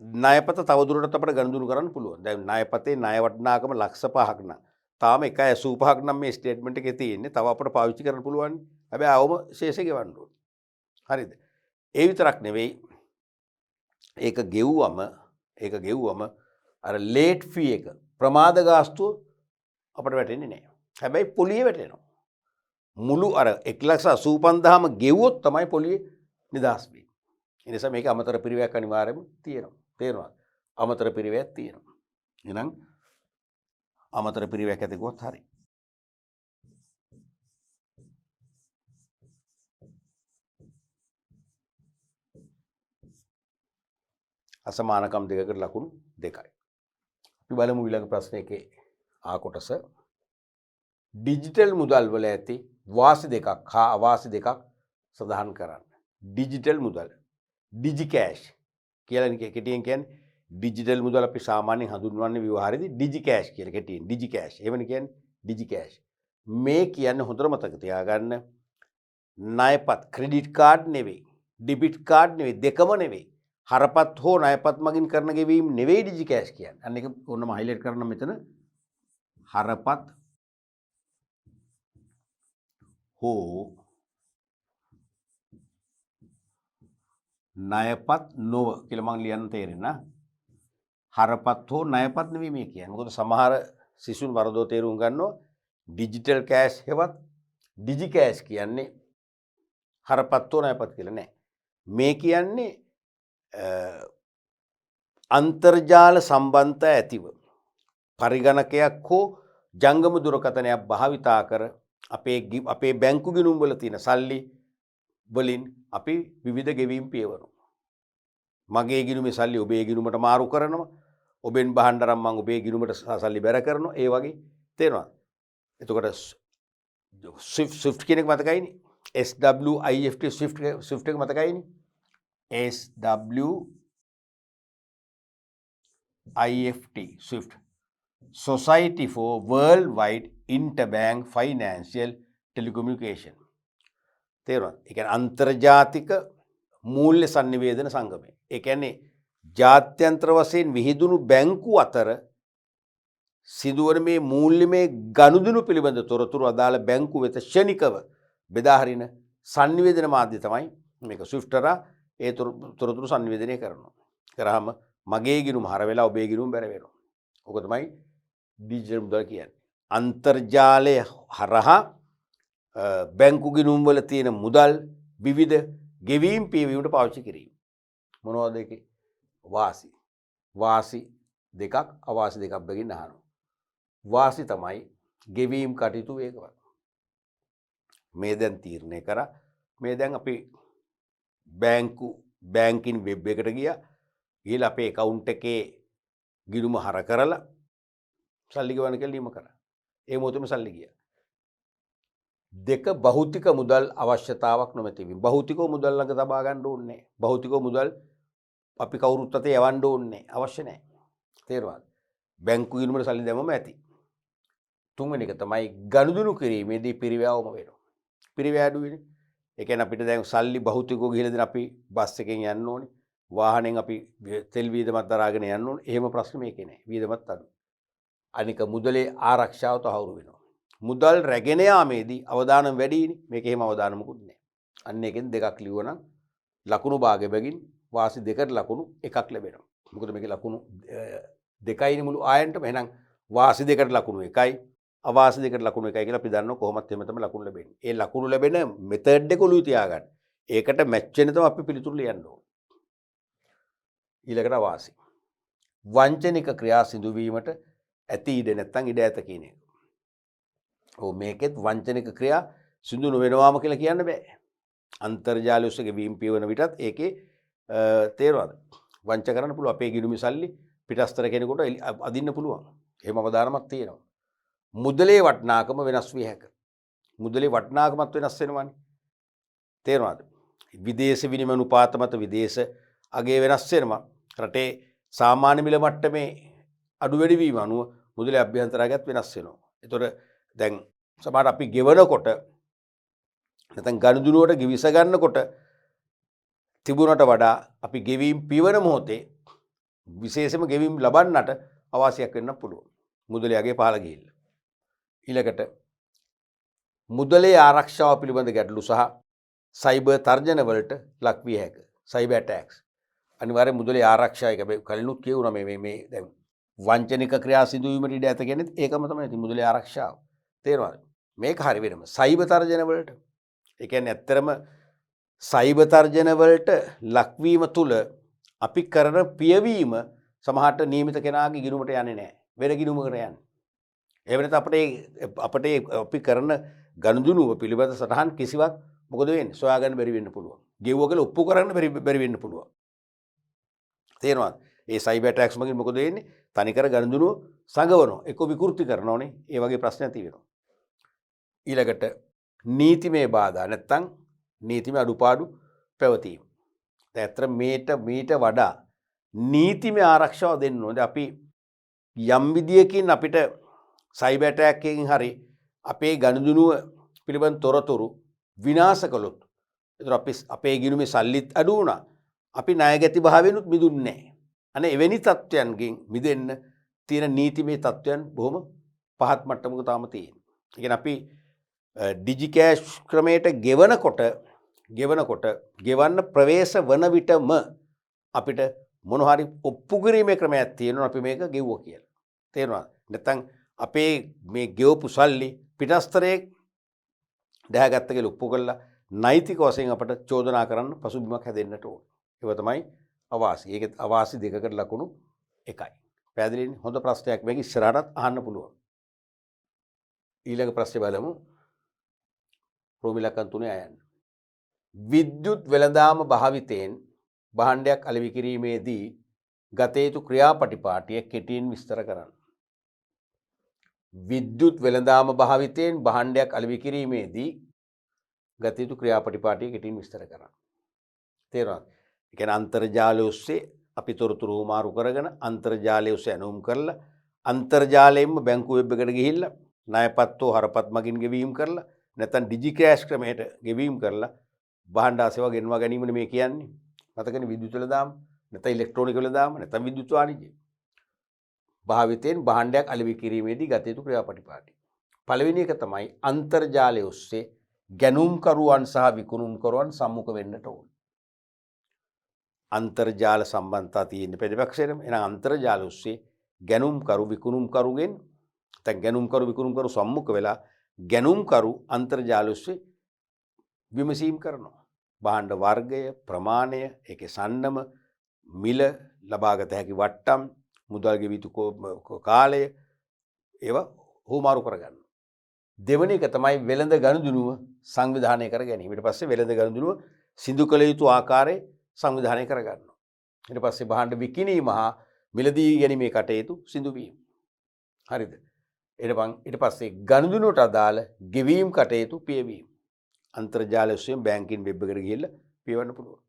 ණයපත තවදුරටත් අපිට ගනුදෙනු කරන්න පුළුවන්. දැන් ණයපතේ ණය වටිනාකම ලක්ෂ 5ක් නම් තාම 1.85ක් නම් මේ ස්ටේට්මන්ට් එකේ තියෙන්නේ. තව අපිට පාවිච්චි කරන්න පුළුවන්. හැබැයි අවම ශේෂය ගෙවන්න ඕන. හරිද? ඒ විතරක් නෙවෙයි. ඒක ගෙව්වම අර ලේට් ෆී එක ප්‍රමාද ගාස්තුව අපිට වැටෙන්නේ නැහැ. හැබැයි පොලිය වැටෙනවා. මුළු අර 1,85,000ම ගෙවුවොත් තමයි පොලිය නිදහස් වෙන්නේ. ඒ නිසා මේක අමතර පිරිවැයක් අනිවාර්යයෙන්ම තියෙනවා. තේරුණාද? අමතර පිරිවැයක් තියෙනවා. එහෙනම් අමතර පිරිවැයක් ඇති කොහොත් හරි. අසමානකම් දෙකකට ලකුණු දෙකයි. අපි බලමු ඊළඟ ප්‍රශ්නයේ ආ කොටස. ඩිජිටල් මුදල් වල ඇති වාසි දෙකක් හා අවාසි දෙකක් සඳහන් කරන්න. ඩිජිටල් මුදල් ඩිජි කෑෂ් කියලා කෙටියෙන් කියන්නේ ඩිජිටල් මුදල් අපි සාමාන්‍යයෙන් හඳුන්වන්නේ ව්‍යවහාරයේදී ඩිජි කෑෂ් කියලා කෙටියෙන් ඩිජි කෑෂ්. එහෙමනේ කියන්නේ ඩිජි කෑෂ්. මේ කියන්නේ හොඳට මතක තියාගන්න ණයපත් ක්‍රෙඩිට් කාඩ් නෙවෙයි, ඩෙබිට් කාඩ් නෙවෙයි, දෙකම නෙවෙයි. හරපත් හෝ ණයපත් මගින් කරන ගෙවීම නෙවෙයි ඩිජි කෑෂ් කියන්නේ. අන්න ඒක ඕනම හයිලයිට් කරන්න මෙතන හරපත් හෝ ණයපත් නොව කියලා මම ලියන්න තේරෙන්නේ නා. හරපත් හෝ ණයපත් නෙවෙයි මේ කියන්නේ. මොකද සමහර සිසුන් වරදෝ තේරුම් ගන්නවා ඩිජිටල් කෑෂ් හෙවත් ඩිජි කෑෂ් කියන්නේ හරපත් හෝ ණයපත් කියලා නෑ. මේ කියන්නේ අන්තර්ජාල සම්බන්ධතා ඇතිව පරිගණකයක් හෝ ජංගම දුරකථනයක් භාවිතා කර අපේ බැංකු ගිණුම් වල තියෙන සල්ලි වලින් අපි විවිධ ගෙවීම් පියවනවා. මගේ ගිණුමේ සල්ලි ඔබේ ගිණුමට මාරු කරනවා. ඔබෙන් බහන්න අරන් මම ඔබේ ගිණුමට සල්ලි බැර කරනවා. ඒ වගේ තේරෙනවද? එතකොට ස්විෆ්ට් කියන එක මතකයිනේ. SWIFT ස්විෆ්ට් එක මතකයිනේ. SWIFT Swift Society for Worldwide Interbank Financial Telecommunication. තේරුණාද? ඒ කියන්නේ අන්තර්ජාතික මූල්‍ය sannivedana සංගමය. ඒ කියන්නේ ජාත්‍යන්තර වශයෙන් විහිදුණු බැංකු අතර සිදුවන මේ මූල්‍යමය ගනුදෙනු පිළිබඳ තොරතුරු අදාළ බැංකු වෙත ක්ෂණිකව බෙදා හරින sannivedana මාධ්‍ය තමයි මේක. ස්විෆ්ට් කරා ඒ තොරතුරු sannivedanaya කරනවා. කරාම මගේ ගිණුම හර වෙලා ඔබේ ගිණුම බැර වෙනවා. ඔක තමයි ඩිජිටල් මුදල් කියන්නේ. අන්තර්ජාලය හරහා බැංකු ගිණුම් වල තියෙන මුදල් විවිධ ගෙවීම් පියවීමට පාවිච්චි කිරීම. මොනවද ඒකේ වාසි? වාසි දෙකක් අවාසි දෙකක් බැගින් අහනවා. වාසි තමයි ගෙවීම් කටයුතු වේගවත්. මේ දැන් තීරණය කරා මේ දැන් අපි බැංකින් වෙබ් එකට ගිහලා අපේ account එකේ ගිණුම හර කරලා සල්ලි ගෙවන්න කියලා ලියම කරා. ඒ මොහොතේම සල්ලි ගියා. දෙක භෞතික මුදල් අවශ්‍යතාවක් නොමැති වීම. භෞතිකව මුදල් ළඟ තබා ගන්න ඕනේ නැහැ. භෞතිකව මුදල් අපි කවුරුත් අතේ යවන්න ඕනේ නැහැ. අවශ්‍ය නැහැ. තේරුණාද? බැංකු ගිණුමට සල්ලි දැම්මම ඇති. තුන්වෙනි එක තමයි ගනුදෙනු කිරීමේදී පිරිවැයවම වෙනවා. පිරිවැය අඩු වෙන්නේ. ඒ කියන්නේ අපිට දැන් සල්ලි භෞතිකව ගිහලා දෙන අපි බස් එකෙන් යන්න ඕනේ. වාහනෙන් අපි තෙල් වීදමක් දරාගෙන යන්න ඕනේ. එහෙම ප්‍රශ්න මේකේ නැහැ. වීදමත් අඩු. අනික මුදලේ ආරක්ෂාව තහවුරු වෙනවා. මුදල් රැගෙන යාමේදී අවදානම් වැඩිනේ. මේක එහෙම අවදානමකුත් නැහැ. අන්න එකෙන් දෙකක් ලියුවනම් ලකුණු භාගය බැගින් වාසි දෙකට ලකුණු එකක් ලැබෙනවා. මොකද මේකේ ලකුණු දෙකයිනේ මුළු ආයන්ටම. එහෙනම් වාසි දෙකට ලකුණු එකයි අවාසි දෙකට ලකුණු එකයි කියලා අපි දන්නවා කොහොමද එහෙම තමයි ලකුණු ලැබෙන්නේ. ඒ ලකුණු ලැබෙන මෙතඩ් එක ඔළුවේ තියාගන්න. ඒකට මැච් වෙන තමයි අපි පිළිතුරු ලියන්න ඕනේ. ඊළඟට වාසි. වංචනික ක්‍රියා සිදුවීමට ඇති ඉඩ නැත්නම් ඉඩ ඇත කියන එක. ඔව් මේකෙත් වංචනික ක්‍රියා සිදු නොවෙනවාම කියලා කියන්න බෑ. අන්තර්ජාලය ඔස්සේ ගෙවීම් පියවන විටත් ඒකේ තේරෙනවද? වංච කරන්න පුළුවන්. අපේ ගිණුමේ සල්ලි පිටස්තර කෙනෙකුට අදින්න පුළුවන්. එහෙම අවදානමක් තියෙනවා. මුදලේ වටිනාකම වෙනස් විය හැකියි. මුදලේ වටිනාකමත් වෙනස් වෙනවානේ. තේරෙනවද? විදේශ විනිමය අනුපාත මත විදේශ අගේ වෙනස් වෙනවා. රටේ සාමාන්‍ය මිල මට්ටමේ අඩු වැඩි වීම අනුව මුදලේ අභ්‍යන්තර අගයත් වෙනස් වෙනවා. ඒතොර දැන් සමහර අපි ගෙවනකොට නැත්නම් ගනුදෙනුවට ගිවිස ගන්නකොට තිබුණට වඩා අපි ගෙවීම් පියවන මොහොතේ විශේෂම ගෙවීම් ලබන්නට අවාසියක් වෙන්න පුළුවන්. මුදලේ අගේ පහළ ගිහිල්ලා. ඊළඟට මුදලේ ආරක්ෂාව පිළිබඳ ගැටලු සහ සයිබර් තර්ජන වලට ලක් විය හැකියි. Cyber attacks. අනිවාර්යෙන් මුදලේ ආරක්ෂාව එක කලිනුත් කියුණා මේ දැන් වංචනික ක්‍රියා සිදුවීමට ඉඩ ඇත කියන්නේ ඒකම තමයි මුදලේ ආරක්ෂාව. තේරෙනවද? මේක හරි වෙනම සයිබර් තර්ජන වලට. ඒ කියන්නේ ඇත්තරම සයිබර් තර්ජන වලට ලක්වීම තුල අපි කරන පියවීම සමහරට නියමිත කෙනාගේ ගිණුමට යන්නේ නැහැ. වෙන ගිණුමකට යන්නේ. ඒ වෙනත අපිට අපි කරන ගනුදෙනුව පිළිබඳ සටහන් කිසිවක් මොකද වෙන්නේ? සොයාගන්න බැරි වෙන්න පුළුවන්. ගෙවුව කියලා ඔප්පු කරන්න බැරි වෙන්න පුළුවන්. තේරෙනවද? ඒ සයිබර් ඇටැක්ස් මගින් මොකද වෙන්නේ? තනිකර ගනුදෙනුව සංගවනවා. එක්ක විකෘති කරනෝනේ. ඒ වගේ ප්‍රශ්න ඇති වෙනවා. ඊළඟට නීතිමය බාධා නැත්තම් නීතිමය අඩුපාඩු පැවතීම. දැන් මීට වඩා නීතිමය ආරක්ෂාව දෙන්න ඕනේ. අපි යම් විදියකින් අපිට සයිබර් ඇටැක් එකකින් හරි අපේ ගනුදෙනුව පිළිබඳ තොරතුරු විනාශ කළොත් ඒතර අපේ ගිණුමේ සල්ලිත් අඩු වුණා. අපි ණයගැති භාවයෙන්ුත් මිදුන්නේ නැහැ. අනේ එවැනි තත්ත්වයන්ගෙන් මිදෙන්න තියෙන නීතිමය තත්ත්වයන් බොහොම පහත් මට්ටමක තාම තියෙනවා. ඒ කියන්නේ අපි ඩිජි කෑෂ් ක්‍රමයට ගෙවනකොට ගෙවනකොට ගෙවන්න ප්‍රවේශ වන විටම අපිට මොන හරි ඔප්පු කිරීමේ ක්‍රමයක් තියෙනවා අපි මේක ගෙවුවා කියලා. තේරුණාද? නැත්නම් අපේ මේ ගෙවපු සල්ලි පිටස්තරයේ දැහැගත්ත කියලා ඔප්පු කළා නෛතික වශයෙන් අපට චෝදනා කරන්න පසුබිමක් හැදෙන්නට ඕන. ඒව තමයි අවාසි. ඒක අවාසි දෙකකට ලකුණු එකයි. පැහැදිලිනේ? හොඳ ප්‍රශ්නයක් මේක ඉස්සරහටත් අහන්න පුළුවන්. ඊළඟ ප්‍රශ්නේ බලමු. රෝමිලකන් 3 අයන්න. විද්‍යුත් වෙළඳාම භාවිතයෙන් භාණ්ඩයක් අලෙවි කිරීමේදී ගත යුතු ක්‍රියාපටිපාටිය කෙටියෙන් විස්තර කරන්න. විද්‍යුත් වෙළඳාම භාවිතයෙන් භාණ්ඩයක් අලෙවි කිරීමේදී ගත යුතු ක්‍රියාපටිපාටිය කෙටියෙන් විස්තර කරන්න. තේරුණාද? ඒ කියන්නේ අන්තර්ජාලය ඔස්සේ අපි තොරතුරු මාරු කරගෙන අන්තර්ජාලය ඔස්සේ ඇනුම් කරලා අන්තර්ජාලයෙන්ම බැංකු වෙබ් එකට ගිහිල්ලා ණයපත් හෝ හරපත් මගින් ගෙවීම කරලා නැත්නම් ඩිජි කෑෂ් ක්‍රමයට ගෙවීම කරලා භාණ්ඩ ආසේවා ගෙන්වා ගැනීමනේ මේ කියන්නේ. මතකනේ විද්‍යුත් වෙළඳාම නැත්නම් ඉලෙක්ට්‍රොනික වෙළඳාම නැත්නම් විද්‍යුත් වාණිජ්‍ය. භාවිතයෙන් භාණ්ඩයක් අලෙවි කිරීමේදී ගත යුතු ක්‍රියාපටිපාටි. පළවෙනි එක තමයි අන්තර්ජාලය ඔස්සේ ගැනුම්කරුවන් සහ විකුණුම්කරුවන් සම්මුඛ වෙන්නට ඕන. අන්තර්ජාල සම්බන්ධතා තියෙන ප්‍රතිපක්ෂයේම එහෙනම් අන්තර්ජාල ඔස්සේ ගැනුම්කරු විකුණුම්කරුගෙන් නැත්නම් ගැනුම්කරු විකුණුම්කරු සම්මුඛ වෙලා ගැනුම්කරු අන්තර්ජාල ඔස්සේ විමසීම් කරනවා. භාණ්ඩ වර්ගය, ප්‍රමාණය, ඒකේ සන්නම, මිල, ලබාගත හැකි වට්ටම්, මුදල් ගෙවිය යුතු කාලය ඒවා හුමාරු කරගන්න. දෙවෙනි එක තමයි වෙළඳ ගනුදෙනුව සංවිධානය කර ගැනීම. ඊට පස්සේ වෙළඳ ගනුදෙනුව සිදු කළ යුතු ආකාරය සංවිධානය කර ගන්නවා. ඊට පස්සේ භාණ්ඩ විකිණීම හා මිලදී ගැනීමේ කටයුතු සිදු වීම. හරිද? ඊට පස්සේ ගනුදෙනුවට අදාළ ගෙවීම් කටයුතු පියවීම. අන්තර්ජාලය ඔස්සේ බැංකින් වෙබ් එකට ගිහිල්ලා පියවන්න පුළුවන්.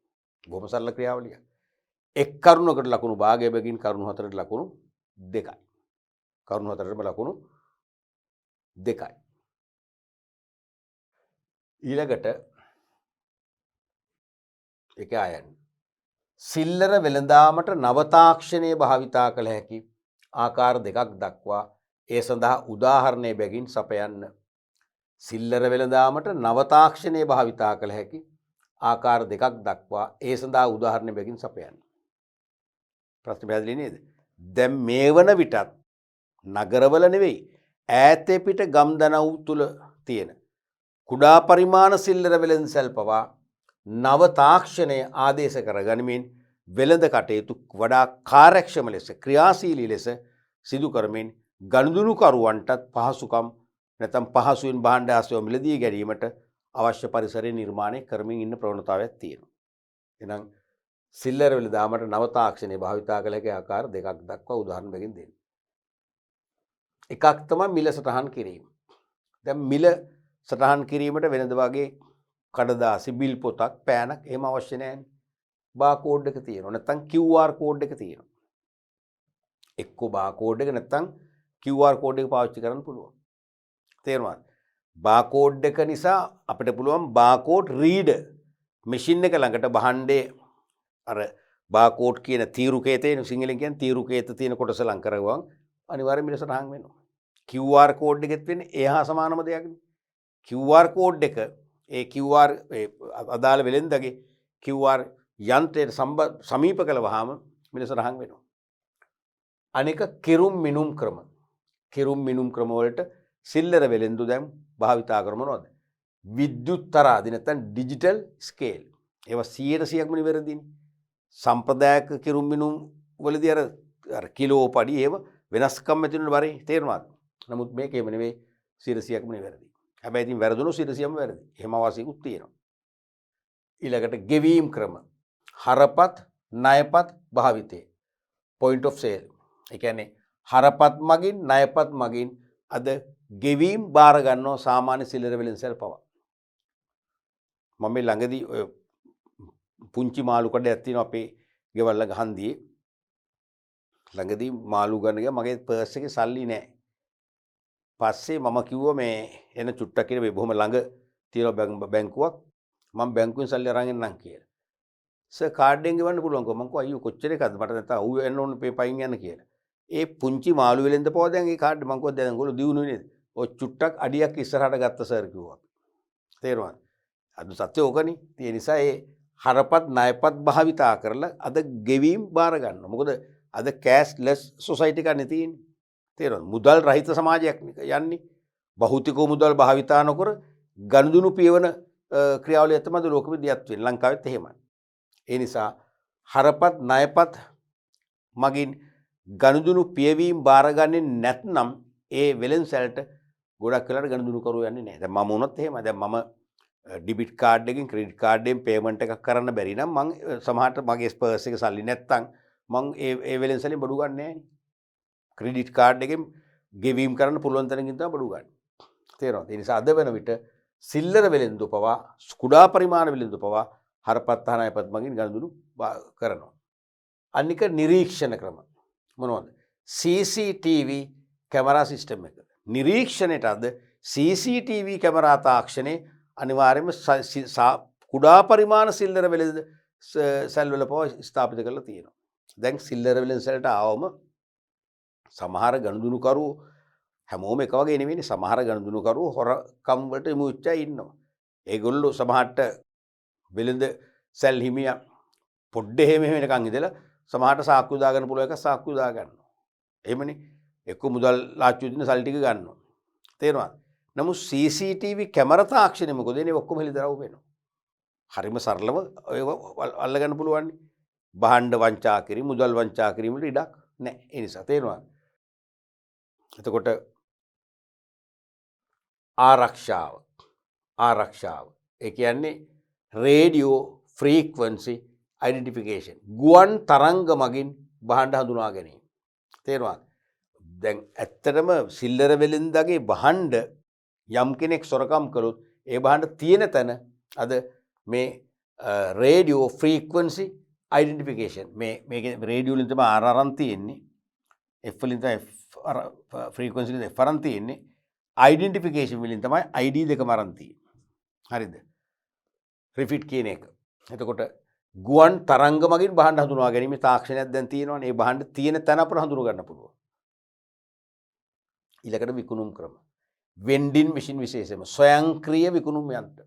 බොහොම සරල ක්‍රියාවලියක්. එක් කරුණකට ලකුණු භාගය බැගින් කරුණු 4ට ලකුණු 2යි. කරුණු 4ටම ලකුණු 2යි. ඊළඟට ඒක ආයන් සිල්ලර වෙළඳාමට නව තාක්ෂණයේ භාවිතා කළ හැකි ආකාර දෙකක් දක්වා ඒ සඳහා උදාහරණය බැගින් සපයන්න. සිල්ලර වෙළඳාමට නව තාක්ෂණයේ භාවිතා කළ හැකි ආකාර දෙකක් දක්වා ඒ සඳහා උදාහරණ බැගින් සපයන්න. ප්‍රශ්න පැහැදිලි නේද? දැන් මේ වන විටත් නගරවල නෙවෙයි ඈතේ පිට ගම්දනව් තුල තියෙන කුඩා පරිමාණ සිල්ලර වෙළඳසැල් පවා නව තාක්ෂණය ආදේශ කරගනිමින් වෙළඳ කටයුතු වඩා කාර්යක්ෂම ලෙස ක්‍රියාශීලී ලෙස සිදු කරමින් ගනුදෙනුකරුවන්ටත් පහසුකම් නැත්නම් පහසුවෙන් භාණ්ඩ ආශ්‍රය මිලදී ගැනීමට අවශ්‍ය පරිසරය නිර්මාණය කරමින් ඉන්න ප්‍රවණතාවයක් තියෙනවා. එහෙනම් සිල්ලර වෙළඳාමට නව තාක්ෂණය භාවිතා කළ හැකි ආකාර දෙකක් දක්වා උදාහරණ බැගින් දෙන්න. එකක් තමයි මිල සටහන් කිරීම. දැන් මිල සටහන් කිරීමට වෙනද වගේ කඩදාසි බිල් පොතක් පෑනක් එහෙම අවශ්‍ය නැහැ. බාකෝඩ් එක තියෙනවා. නැත්නම් QR කෝඩ් එක තියෙනවා. එක්කෝ බාකෝඩ් එක නැත්නම් QR කෝඩ් එක පාවිච්චි කරන්න පුළුවන්. තේරුණාද? බාකෝඩ් එක නිසා අපිට පුළුවන් බාකෝඩ් රීඩර් මැෂින් එක ළඟට බහණ්ඩේ අර බාකෝඩ් කියන තීරුකේතේ සිංහලෙන් කියන්නේ තීරුකේත තියෙන කොටස ලං කරගුවන් අනිවාර්යයෙන් මිල සටහන් වෙනවා. QR කෝඩ් එකෙත් වෙන්නේ ඒ හා සමානම දෙයක්නේ. QR කෝඩ් එක ඒ QR අදාළ වෙලෙන්දගේ QR යන්ත්‍රයට සමීප කළ වහාම මිල සටහන් වෙනවා. අනික කිරුම් මිනුම් ක්‍රම. කිරුම් මිනුම් ක්‍රම වලට සිල්ලර වෙලෙන්දු දැන් භාවිතා කරන මොනවද? විද්‍යුත් තරාදි නැත්නම් ඩිජිටල් ස්කේල්. ඒවා 100%ක්ම නිවැරදිනේ. සම්ප්‍රදායික කිරුම් මිනුම් වලදී අර කිලෝ පඩි ඒව වෙනස්කම් ඇති වෙන බරේ තේරුණාද? නමුත් මේකේම නෙවෙයි 100%ක්ම නිවැරදි. හැබැයි ඉතින් වැරදුණු 100%ක්ම වැරදි. එහෙම අවශ්‍යකුත් තියෙනවා. ඊළඟට ගෙවීම් ක්‍රම. හරපත් ණයපත් භාවිතය. point of sale. ඒ කියන්නේ හරපත් මගින් ණයපත් මගින් අද ගෙවීම් බාර ගන්නවා සාමාන්‍ය සිල්ලර වෙළඳසැල් පවා. මම මේ ළඟදී ඔය පුංචි මාළු කඩයක් තියෙනවා අපේ ගෙවල් ළඟ හන්දියේ. ළඟදී මාළු ගන්න ගියා මගේ පර්ස් එකේ සල්ලි නැහැ. පස්සේ මම කිව්වා මේ එන චුට්ටක් කියලා මේ බොහොම ළඟ තියෙන බැංකුවක් මම බැංකුවෙන් සල්ලි අරන් එන්නම් කියලා. සර් කාඩ් එකෙන් ගෙවන්න පුළුවන්කෝ? මම කිව්වා අයියෝ කොච්චර එකක්ද මට නැත්නම් ඌ එන්න ඕනේ මේ පයින් යන්න කියලා. ඒ පුංචි මාළු වෙලෙන්ද පොව දැන් ඒ කාඩ් මම කිව්වා දැන් ඔයගොල්ලෝ දිනුනේ නේද? ඔය චුට්ටක් අඩියක් ඉස්සරහට ගත්ත සර් කිව්වා. තේරුණාද? අද සත්‍ය ඕකනේ. ඒ නිසා ඒ හරපත් ණයපත් භාවිතා කරලා අද ගෙවීම් බාර ගන්න. මොකද අද කෑෂ්ලෙස් සොසයිටි එකක් නේ තියෙන්නේ. තේරෙනවද? මුදල් රහිත සමාජයක් යන්නේ. භෞතික මුදල් භාවිතා නොකර ගනුදෙනු පියවන ක්‍රියාවලිය තමයි ලෝකෙ දියත් වෙන්නේ. ලංකාවෙත් එහෙමයි. ඒ නිසා හරපත් ණයපත් මගින් ගනුදෙනු පියවීම බාරගන්නේ නැත්නම් ඒ වෙළෙන්සැලට ගොඩක් වෙලාට ගනුදෙනු කරුවෝ යන්නේ නැහැ. දැන් මම වුණත් එහෙමයි. දැන් මම ඩිබිට් කාඩ් එකකින් ක්‍රෙඩිට් කාඩ් එකෙන් පේමන්ට් එකක් කරන්න බැරි නම් මං සමහරට මගේ පර්ස් එකේ සල්ලි නැත්තම් මං ඒ වෙළෙන්සැලෙන් බඩු ගන්න නැහැ නේ. ක්‍රෙඩිට් කාඩ් එකෙන් ගෙවීම් කරන්න පුළුවන් තැනකින් තමයි බඩු ගන්න. තේරෙනවද? ඒ නිසා අද වෙන විට සිල්ලර වෙළෙන්දු පවා කුඩා පරිමාණ වෙළෙන්දු පවා හරපත් ණයපත් මගින් ගනුදෙනු කරනවා. අනික නිරීක්ෂණ ක්‍රම මොනවද? CCTV කැමරා සිස්ටම් එක. නිරීක්ෂණයට අද CCTV කැමරා තාක්ෂණය අනිවාර්යයෙන්ම කුඩා පරිමාණ සිල්ලර වෙළෙඳ සැල්වල පවා ස්ථාපිත කරලා තියෙනවා. දැන් සිල්ලර වෙළෙඳ සැලට ආවම සමහර ගනුදෙනුකරුවෝ හැමෝම එක වගේ නෙවෙයිනේ. සමහර ගනුදෙනුකරුවෝ හොරකම් වලට යොමු වෙච්චා ඉන්නවා. ඒගොල්ලෝ සමහරට වෙළෙඳ සැල් හිමියා පොඩ්ඩේ එහෙම වෙනකන් ඉඳලා සමහරට සාක්කු දාගන්න පුළුවන් එක සාක්කු දා ගන්නවා. එහෙමනේ. එක්ක මුදල් ලාච්චු දින සල්ලි ටික ගන්නවා. තේරෙනවද? නමුත් CCTV කැමරා තාක්ෂණය මොකද එනේ ඔක්කොම හෙළිදරව් වෙනවා. හරිම සරලව ඒව අල්ලගන්න පුළුවන්. භාණ්ඩ වංචා කිරීම, මුදල් වංචා කිරීම වලට ඉඩක් නැහැ. ඒ නිසා තේරෙනවද? එතකොට ආරක්ෂාව. ඒ කියන්නේ රේඩියෝ ෆ්‍රීකවන්සි අයිඩෙන්ටිෆිකේෂන්. ගුවන් තරංග මගින් භාණ්ඩ හඳුනා ගැනීම. තේරෙනවද? දැන් ඇත්තටම සිල්ලර වෙළෙන්දගේ භාණ්ඩ යම් කෙනෙක් සොරකම් කළොත් ඒ භාණ්ඩ තියෙන තැන අද මේ රේඩියෝ ෆ්‍රීකවන්සි අයිඩෙන්ටිෆිකේෂන් මේක රේඩියෝ වලින් තමයි ආර් අරන් තියෙන්නේ. F වලින් තමයි ෆ්‍රීකවන්සි වලින් F අරන් තියෙන්නේ. අයිඩෙන්ටිෆිකේෂන් වලින් තමයි ID දෙකම අරන් තියෙන්නේ. හරිද? රිපීට් කියන එක. එතකොට ගුවන් තරංග මගින් භාණ්ඩ හඳුනා ගැනීම තාක්ෂණයක් දැන් තියෙනවානේ. ඒ භාණ්ඩ තියෙන තැන අපට හඳුනා ගන්න පුළුවන්. ඊළඟට විකුණුම් ක්‍රම. වෙන්ඩින් මැෂින් විශේෂයෙන්ම ස්වයංක්‍රීය විකුණුම් යන්ත්‍ර.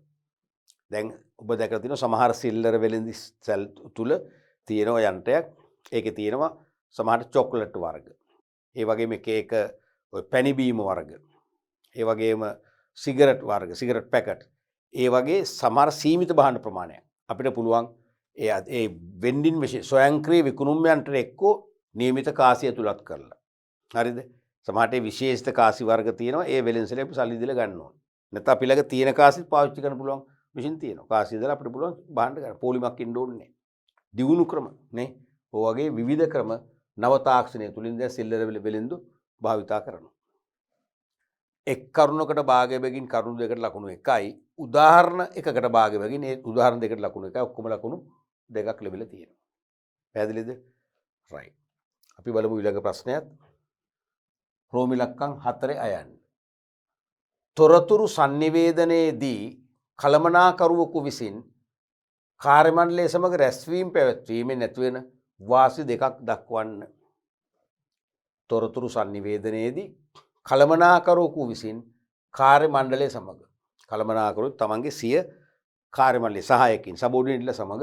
දැන් ඔබ දැකලා තියෙනවා සමහර සිල්ලර වෙළෙඳි සැල් තුල තියෙන යන්ත්‍රයක්. ඒකේ තියෙනවා සමහර චොක්ලට් වර්ග. ඒ වගේම එක ඔය පැණි බීම වර්ග. ඒ වගේම සිගරට් වර්ග, සිගරට් පැකට්. ඒ වගේ සමහර සීමිත භාණ්ඩ ප්‍රමාණයක් අපිට පුළුවන් ඒ වෙන්ඩින් මැෂින් ස්වයංක්‍රීය විකුණුම් යන්ත්‍රය එක්කෝ නියමිත කාසිය තුලත් කරලා. හරිද? සමහරට විශේෂිත කාසි වර්ග තියෙනවා. ඒ වෙළෙන්සලේ අපි සල්ලි දීලා ගන්න ඕනේ. නැත්නම් අපි ළඟ තියෙන කාසිත් පාවිච්චි කරන්න පුළුවන් මැෂින් තියෙනවා. කාසිය දාලා අපිට පුළුවන් භාණ්ඩ ගන්න. පොලිමක් ඉන්න ඕනේ නැහැ. දියුණු ක්‍රම නේ. ඔය වගේ විවිධ ක්‍රම නව තාක්ෂණය තුලින් දැන් සිල්ලර වෙළෙන්දු භාවිතා කරනවා. එක් කරුණකට භාගය බැගින් කරුණු දෙකට ලකුණු 1යි. උදාහරණ එකකට භාගය බැගින් ඒ උදාහරණ දෙකට ලකුණු 1යි. ඔක්කොම ලකුණු 2ක් ලැබිලා තියෙනවා. පැහැදිලිද? රයිට්. අපි බලමු ඊළඟ ප්‍රශ්නයත්. රෝමි ලක්කම් 4 අයන්න. තොරතුරු sannivedanayේදී කළමනාකරුවෙකු විසින් කාර්ය මණ්ඩලය සමග රැස්වීම පැවැත්වීමෙන් නැතිවෙන වාසි දෙකක් දක්වන්න. තොරතුරු sannivedanayේදී කළමනාකරුවෙකු විසින් කාර්ය මණ්ඩලය සමග කළමනාකරුවෙක් තමන්ගේ සිය කාර්ය මණ්ඩලයේ සහායකින් සබෝඩිනේට්ලා සමග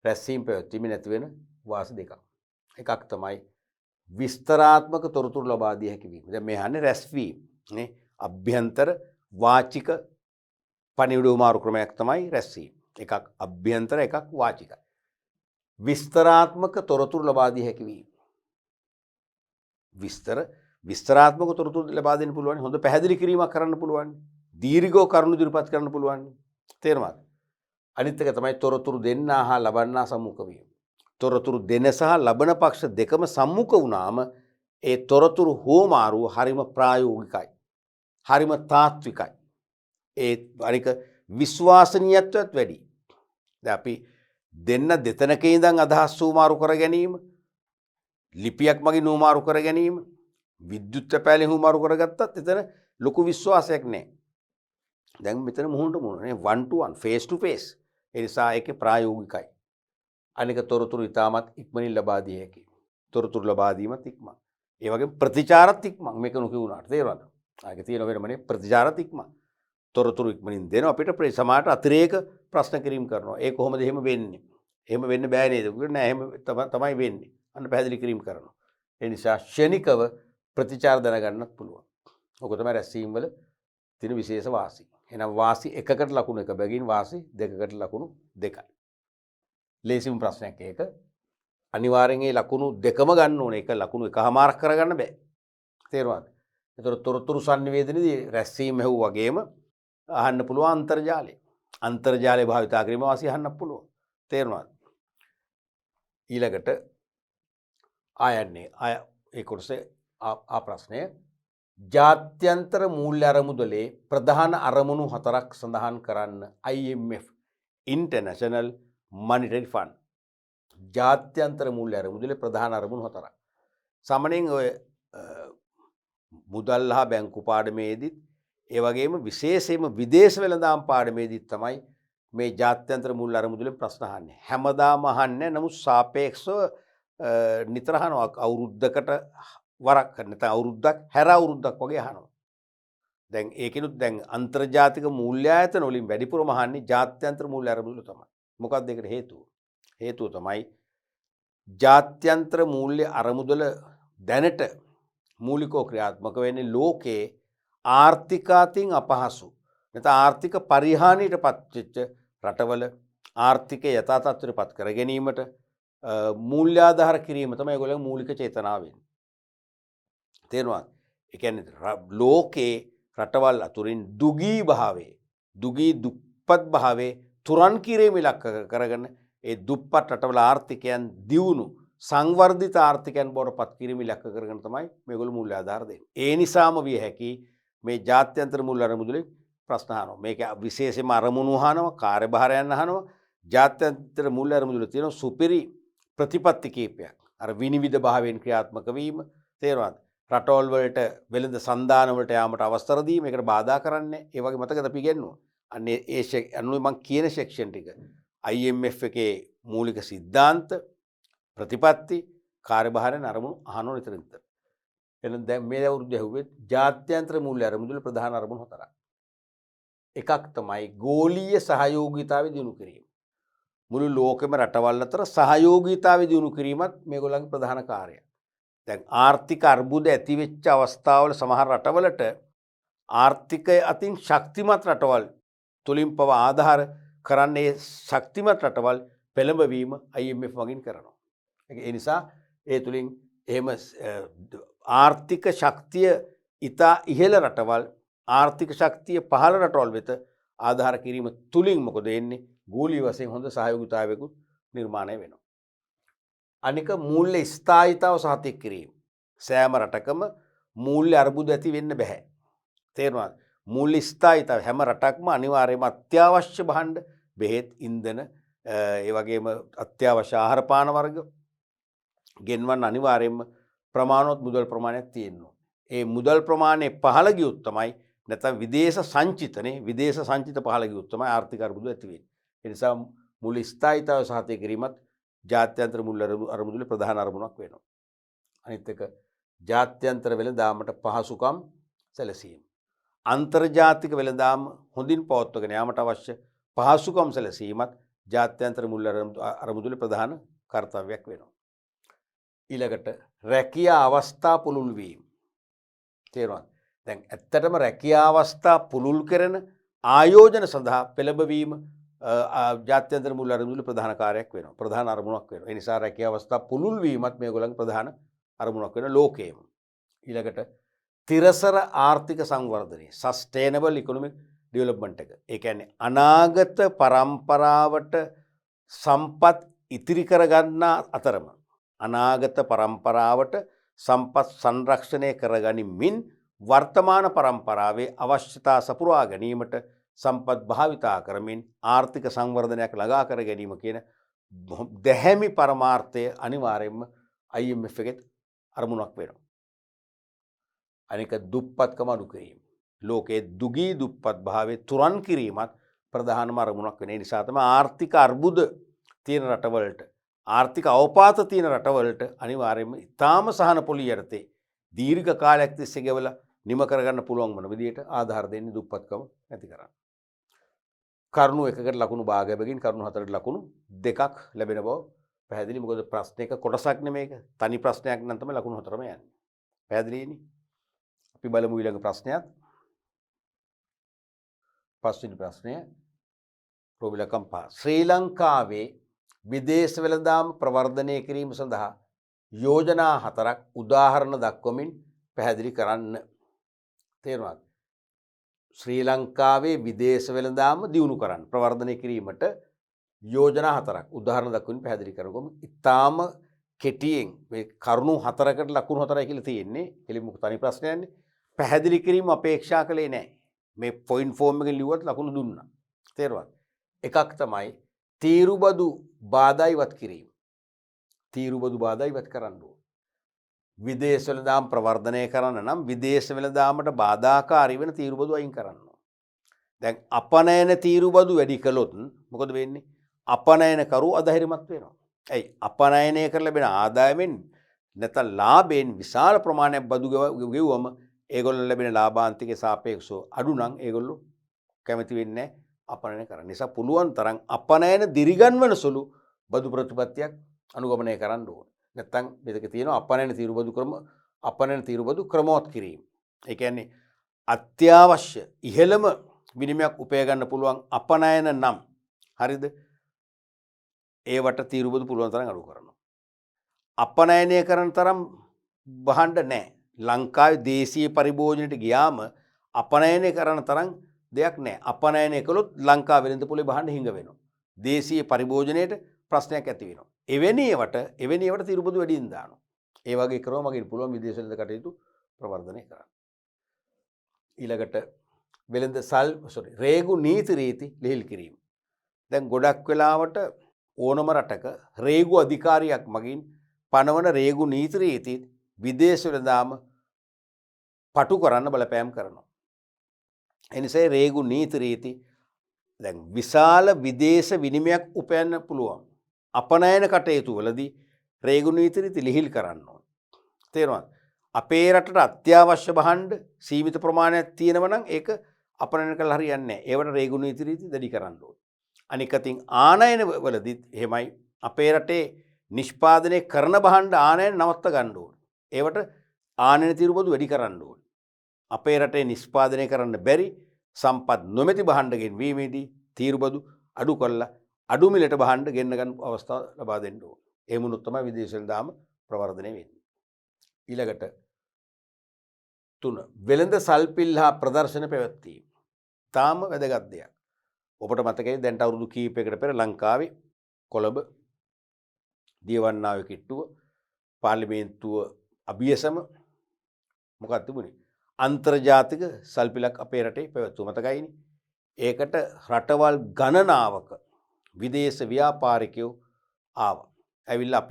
රැස්වීම පැවැත්වීමෙන් නැතිවෙන වාසි දෙකක්. එකක් තමයි විස්තරාත්මක තොරතුරු ලබා දිය හැකි වීම. දැන් මේ අහන්නේ රැස්වීම නේ. අභ්‍යන්තර වාචික පණිවිඩ උමාරු ක්‍රමයක් තමයි රැස්වීම. එකක් අභ්‍යන්තර, එකක් වාචිකයි. විස්තරාත්මක තොරතුරු ලබා දිය හැකි වීම. විස්තරාත්මක තොරතුරු ලබා දෙන්න පුළුවන්. හොඳ පැහැදිලි කිරීමක් කරන්න පුළුවන්. දීර්ඝව කරුණු ඉදිරිපත් කරන්න පුළුවන්. තේරුණාද? අනිත් එක තමයි තොරතුරු දෙන්නා හා ලබන්නා සම්මුඛ වීම. තොරතුරු දෙන සහ ලබන පක්ෂ දෙකම සම්මුඛ වුණාම ඒ තොරතුරු හෝමාරුව හරිම ප්‍රායෝගිකයි. හරිම තාත්විකයි. ඒ අනික විශ්වාසනීයත්වයත් වැඩි. දැන් අපි දෙන්න දෙතනක ඉඳන් අදහස් හෝමාරු කර ගැනීම, ලිපියක් මගින් හෝමාරු කර ගැනීම, විද්‍යුත් පැලෙන් හෝමාරු කරගත්තත් එතන ලොකු විශ්වාසයක් නැහැ. දැන් මෙතන මුහුණට මුහුණ නේ, 1 to 1 face to face. ඒ නිසා ඒකේ ප්‍රායෝගිකයි. අනික තොරතුරු ඉතාමත් ඉක්මනින් ලබා දිය හැකියි. තොරතුරු ලබා දීමත් ඉක්මන්. ඒ වගේම ප්‍රතිචාරත් ඉක්මන්. මේක නොකියුණාට තේරෙනවද? ආගේ තියෙන වෙනමනේ ප්‍රතිචාරත් ඉක්මන්. තොරතුරු ඉක්මනින් දෙනවා අපිට සමහරට අතිරේක ප්‍රශ්න කිරීම කරනවා. ඒ කොහොමද එහෙම වෙන්නේ? එහෙම වෙන්න බෑ නේද? නෑ එහෙම තමයි වෙන්නේ. අන්න පැහැදිලි කිරීම කරනවා. ඒ නිසා ක්ෂණිකව ප්‍රතිචාර දැනගන්නත් පුළුවන්. ඔක තමයි රැස්වීම වල තියෙන විශේෂ වාසි. එහෙනම් වාසි එකකට ලකුණු එක බැගින් වාසි දෙකකට ලකුණු දෙකයි. ලේසිම ප්‍රශ්නයක් ඒක. අනිවාර්යෙන් ඒ ලකුණු දෙකම ගන්න ඕනේ. ඒක ලකුණු එකමාරක් කරගන්න බෑ. තේරුණාද? ඒතර තොරතුරු sannivedanයේදී රැස්වීම හැව් වගේම අහන්න පුළුවන් අන්තර්ජාලය. අන්තර්ජාලය භාවිතා කිරීම වාසිය අහන්න පුළුවන්. තේරුණාද? ඊළඟට ආයන්නේ ඒ කොටසේ ආ ප්‍රශ්නය ජාත්‍යන්තර මූල්‍ය අරමුදලේ ප්‍රධාන අරමුණු 4ක් සඳහන් කරන්න. IMF International Monetary Fund ජාත්‍යන්තර මූල්‍ය අරමුදලේ ප්‍රධාන අරමුණු 4ක්. සාමාන්‍යයෙන් ඔය මුදල් හා බැංකු පාඩමේදීත් ඒ වගේම විශේෂයෙන්ම විදේශ වෙළඳාම් පාඩමේදීත් තමයි මේ ජාත්‍යන්තර මූල්‍ය අරමුදලෙන් ප්‍රශ්න අහන්නේ. හැමදාම අහන්නේ නමුත් සාපේක්ෂව නිතර අහනවා. අවුරුද්දකට වරක් නැත්නම් අවුරුද්දක් හැර අවුරුද්දක් වගේ අහනවා. දැන් ඒකිනුත් දැන් අන්තර්ජාතික මූල්‍ය ආයතන වලින් වැඩිපුරම අහන්නේ ජාත්‍යන්තර මූල්‍ය අරමුදල තමයි. මොකක්ද ඒකට හේතුව? හේතුව තමයි ජාත්‍යන්තර මූල්‍ය අරමුදල දැනට මූලිකව ක්‍රියාත්මක වෙන්නේ ලෝකයේ ආර්ථිකාතින් අපහසු නැත්නම් ආර්ථික පරිහානියට පත්වෙච්ච රටවල ආර්ථිකය යථා තත්ත්වයට පත් කර ගැනීමට මූල්‍යාධාර කිරීම තමයි ඒගොල්ලන්ගේ මූලික චේතනාව වෙන්නේ. තේරුණාද? ඒ කියන්නේ ලෝකේ රටවල් අතුරින් දුගී දුප්පත් භාවයේ තුරන් කිරීම ඉලක්ක කරගෙන ඒ දුප්පත් රටවල ආර්ථිකයන් දියුණු සංවර්ධිත ආර්ථිකයන් බවට පත් කිරීම ඉලක්ක කරගෙන තමයි මේගොල්ලෝ මූල්‍ය ආධාර දෙන්නේ. ඒ නිසාම විය හැකි මේ ජාත්‍යන්තර මූල්‍ය අරමුදලේ ප්‍රශ්න අහනවා. මේක විශේෂයෙන්ම අරමුණු අහනවා, කාර්යභාරයන් අහනවා. ජාත්‍යන්තර මූල්‍ය අරමුදලේ තියෙන සුපිරි ප්‍රතිපත්ති කීපයක්. අර විනිවිද භාවයෙන් ක්‍රියාත්මක වීම තේරුණාද? රටවල් වලට වෙළඳ සන්දාන වලට යාමට අවස්ථර දීම, ඒකට බාධා කරන්නේ. ඒ වගේ මතකද අපි ඉගෙනුවා. අන්න ඒ අනුව මම කියන සෙක්ෂන් ටික IMF එකේ මූලික සිද්ධාන්ත ප්‍රතිපත්ති කාර්යභාරයෙන් අරමුණු අහනවා නිතර නිතර. එහෙනම් දැන් මේ අවුරුද්ද ඇහුවෙත් ජාත්‍යන්තර මූල්‍ය අරමුදල ප්‍රධාන අරමුණු 4ක්. එකක් තමයි ගෝලීය සහයෝගීතාවය දිනු කිරීම. මුළු ලෝකෙම රටවල් අතර සහයෝගීතාවය දිනු කිරීමත් මේගොල්ලන්ගේ ප්‍රධාන කාර්යය. දැන් ආර්ථික අර්බුද ඇති වෙච්ච අවස්ථාවල සමහර රටවලට ආර්ථිකය අතින් ශක්තිමත් රටවල් තුලින් පව ආධාර කරන්නේ ශක්තිමත් රටවල් පෙළඹවීම IMF වගින් කරනවා. ඒ නිසා ඒ තුලින් එහෙම ආර්ථික ශක්තිය ඉතා ඉහළ රටවල් ආර්ථික ශක්තිය පහළ රටවල් වෙත ආධාර කිරීම තුලින් මොකද වෙන්නේ? ගෝලීය වශයෙන් හොඳ සහයෝගීතාවයකුත් නිර්මාණය වෙනවා. අනික මූල්‍ය ස්ථායීතාව සහතික කිරීම. සෑම රටකම මූල්‍ය අර්බුද ඇති වෙන්න බෑ. තේරුණාද? මූල්‍ය ස්ථායීතාව හැම රටක්ම අනිවාර්යයෙන්ම අත්‍යවශ්‍ය භාණ්ඩ, බෙහෙත්, ඉන්ධන, ඒ වගේම අත්‍යවශ්‍ය ආහාර පාන වර්ග ගෙන්වන්න අනිවාර්යයෙන්ම ප්‍රමාණවත් මුදල් ප්‍රමාණයක් තියෙනවා. ඒ මුදල් ප්‍රමාණය පහළ ගියොත් තමයි නැත්නම් විදේශ සංචිත පහළ ගියොත් තමයි ආර්ථික අර්බුද ඇති වෙන්නේ. ඒ නිසා මූල්‍ය ස්ථායීතාව සහතික කිරීමත් ජාත්‍යන්තර මූල්‍ය අරමුදලේ ප්‍රධාන අරමුණක් වෙනවා. අනිත් එක ජාත්‍යන්තර වෙළඳාමට පහසුකම් සැලසීම. අන්තර්ජාතික වෙළඳාම හොඳින් පවත්වාගෙන යාමට අවශ්‍ය පහසුකම් සැලසීමත් ජාත්‍යන්තර මූල්‍ය අරමුදලේ ප්‍රධාන කර්තව්‍යයක් වෙනවා. ඊළඟට රැකියා අවස්ථා පුළුල් වීම. තේරුණාද? දැන් ඇත්තටම රැකියා අවස්ථා පුළුල් කරන ආයෝජන සඳහා පෙළඹවීම ජාත්‍යන්තර මූල්‍ය අරමුදලේ ප්‍රධාන කාර්යයක් වෙනවා. ප්‍රධාන අරමුණක් වෙනවා. ඒ නිසා රැකියා අවස්ථා පුළුල් වීමත් මේගොල්ලන්ගේ ප්‍රධාන අරමුණක් වෙන ලෝකයේම. ඊළඟට තිරසර ආර්ථික සංවර්ධනය, සස්ටේනබල් ඉකොනොමික් ඩෙවලොප්මන්ට් එක. ඒ කියන්නේ අනාගත පරම්පරාවට සම්පත් ඉතිරි කරගන්නා අතරම අනාගත පරම්පරාවට සම්පත් සංරක්ෂණය කරගනිමින් වර්තමාන පරම්පරාවේ අවශ්‍යතා සපුරා ගැනීමට සම්පත් භාවිතා කරමින් ආර්ථික සංවර්ධනයක් ළඟා කර ගැනීම කියන දැහැමි පරමාර්ථය අනිවාර්යයෙන්ම IMF එකේ අරමුණක් වෙනවා. අනික දුප්පත්කම අඩු කිරීම. ලෝකයේ දුගී දුප්පත් භාවයේ තුරන් කිරීමත් ප්‍රධානම අරමුණක් වෙන නිසා තමයි ආර්ථික අර්බුද තියෙන රටවලට ආර්ථික අවපාත තියෙන රටවලට අනිවාර්යයෙන්ම ඉතාම සහන පොළි යටතේ දීර්ඝ කාලයක් තිස්සේ ගෙවලා නිම කරගන්න පුළුවන් වන විදියට ආධාර දෙන්නේ දුප්පත්කම නැති කරන්න. කරුණු එකකට ලකුණු භාගයකින් කරුණු 4ට ලකුණු 2ක් ලැබෙන බව පැහැදිලි. මොකද ප්‍රශ්නයක කොටසක් නෙමේක. තනි ප්‍රශ්නයක් නම් තමයි ලකුණු 4ම යන්නේ. පැහැදිලිනේ. අපි බලමු ඊළඟ ප්‍රශ්නයත්. පස්වෙනි ප්‍රශ්නය ප්‍රෝබිලකම් 5. ශ්‍රී ලංකාවේ විදේශ වෙළඳාම ප්‍රවර්ධනය කිරීම සඳහා යෝජනා 4ක් උදාහරණ දක්වමින් පැහැදිලි කරන්න. තේරුණාද? ශ්‍රී ලංකාවේ විදේශ වෙළඳාම දියුණු කරන්න ප්‍රවර්ධනය කිරීමට යෝජනා 4ක් උදාහරණ දක්වමින් පැහැදිලි කරගමු. ඊටාම කෙටියෙන් මේ කරුණු 4කට ලකුණු 4යි කියලා තියෙන්නේ. එළිමු තනි ප්‍රශ්නයන්නේ. පැහැදිලි කිරීම අපේක්ෂා කළේ නැහැ. මේ පොයින්ට් ෆෝම් එකෙන් ලිව්වත් ලකුණු දුන්නා. තේරුණාද? එකක් තමයි තීරුබදු බාධා ඉවත් කිරීම. තීරුබදු බාධා ඉවත් කරන්න ඕන. විදේශ වෙළඳාම් ප්‍රවර්ධනය කරන්න නම් විදේශ වෙළඳාමට බාධාකාරී වෙන තීරුබදු අයින් කරන්න ඕන. දැන් අපනයන තීරුබදු වැඩි කළොත් මොකද වෙන්නේ? අපනයන කරු අධෛර්යමත් වෙනවා. ඇයි? අපනයනය කරලා ලැබෙන ආදායමෙන් නැත්නම් ලාභයෙන් විශාල ප්‍රමාණයක් බදු ගෙවුවම ඒගොල්ලෝ ලැබෙන ලාභාන්තිකේ සාපේක්ෂව අඩු නම් ඒගොල්ලෝ කැමති වෙන්නේ අපනයන කරන්න. නිසා පුළුවන් තරම් අපනයන දිරිගන්වන සුළු බදු ප්‍රතිපත්තියක් අනුගමනය කරන්න ඕන. නැත්නම් මෙතක තියෙනවා අපනයන තීරුබදු ක්‍රමවත් කිරීම. ඒ කියන්නේ අත්‍යවශ්‍ය ඉහළම විනිමයක් උපය ගන්න පුළුවන් අපනයන නම් හරිද? ඒවට තීරුබදු පුළුවන් තරම් අඩු කරනවා. අපනයනය කරන තරම් බහඬ නැහැ. ලංකාවේ දේශීය පරිභෝජනයට ගියාම අපනයනය කරන තරම් දෙයක් නැහැ. අපනයනය කළොත් ලංකාව වෙළඳ පොලේ බහඬ හිඟ වෙනවා. දේශීය පරිභෝජනයට ප්‍රශ්නයක් ඇති වෙනවා. එවැනි ඒවට තීරුබදු වැඩියෙන් දානවා. ඒ වගේ ක්‍රම මගින් පුළුවන් විදේශ වෙළඳ කටයුතු ප්‍රවර්ධනය කරන්න. ඊළඟට රේගු නීති රීති ලිහිල් කිරීම. දැන් ගොඩක් වෙලාවට ඕනම රටක රේගු අධිකාරියක් මගින් පනවන රේගු නීති රීති විදේශ වෙළඳාම පටු කරන්න බලපෑම් කරනවා. එනිසා රේගු නීති රීති දැන් විශාල විදේශ විනිමයක් උපයන්න පුළුවන්. අපනයන කටයුතු වලදී රේගු නීති රීති ලිහිල් කරන්න ඕන. තේරුණාද? අපේ රටට අත්‍යවශ්‍ය භාණ්ඩ සීමිත ප්‍රමාණයක් තියෙනවා නම් ඒක අපනයන කළා හරියන්නේ නැහැ. ඒවට රේගු නීති රීති දැඩි කරන්න ඕන. අනික අතින් ආනයන වලදීත් එහෙමයි. අපේ රටේ නිෂ්පාදනය කරන භාණ්ඩ ආනයන නවත්ත ගන්න ඕන. ඒවට ආනයන තීරුබදු වැඩි කරන්න ඕන. අපේ රටේ නිෂ්පාදනය කරන්න බැරි සම්පත් නොමැති භාණ්ඩ ගෙන්වීමේදී තීරුබදු අඩු කරලා අඩු මිලට භාණ්ඩ ගෙන්න ගන්න අවස්ථාව ලබා දෙන්න ඕන. එහෙම වුණොත් තමයි විදේශ වෙළඳාම ප්‍රවර්ධනය වෙන්නේ. ඊළඟට 3 වෙළඳ සල්පිල් හා ප්‍රදර්ශන පැවැත්වීම. තාම වැදගත් දෙයක්. ඔබට මතකයි දැන් අවුරුදු කීපයකට පෙර ලංකාවේ කොළඹ දියවන්නාවේ කිට්ටුව පාර්ලිමේන්තුව අභියසම මොකක්ද තිබුණේ? අන්තර්ජාතික සල්පිලක් අපේ රටේ පැවැත්වුවා. මතකයිනේ. ඒකට රටවල් ගණනාවක විදේශ ව්‍යාපාරිකයෝ ආවා. ඇවිල්ලා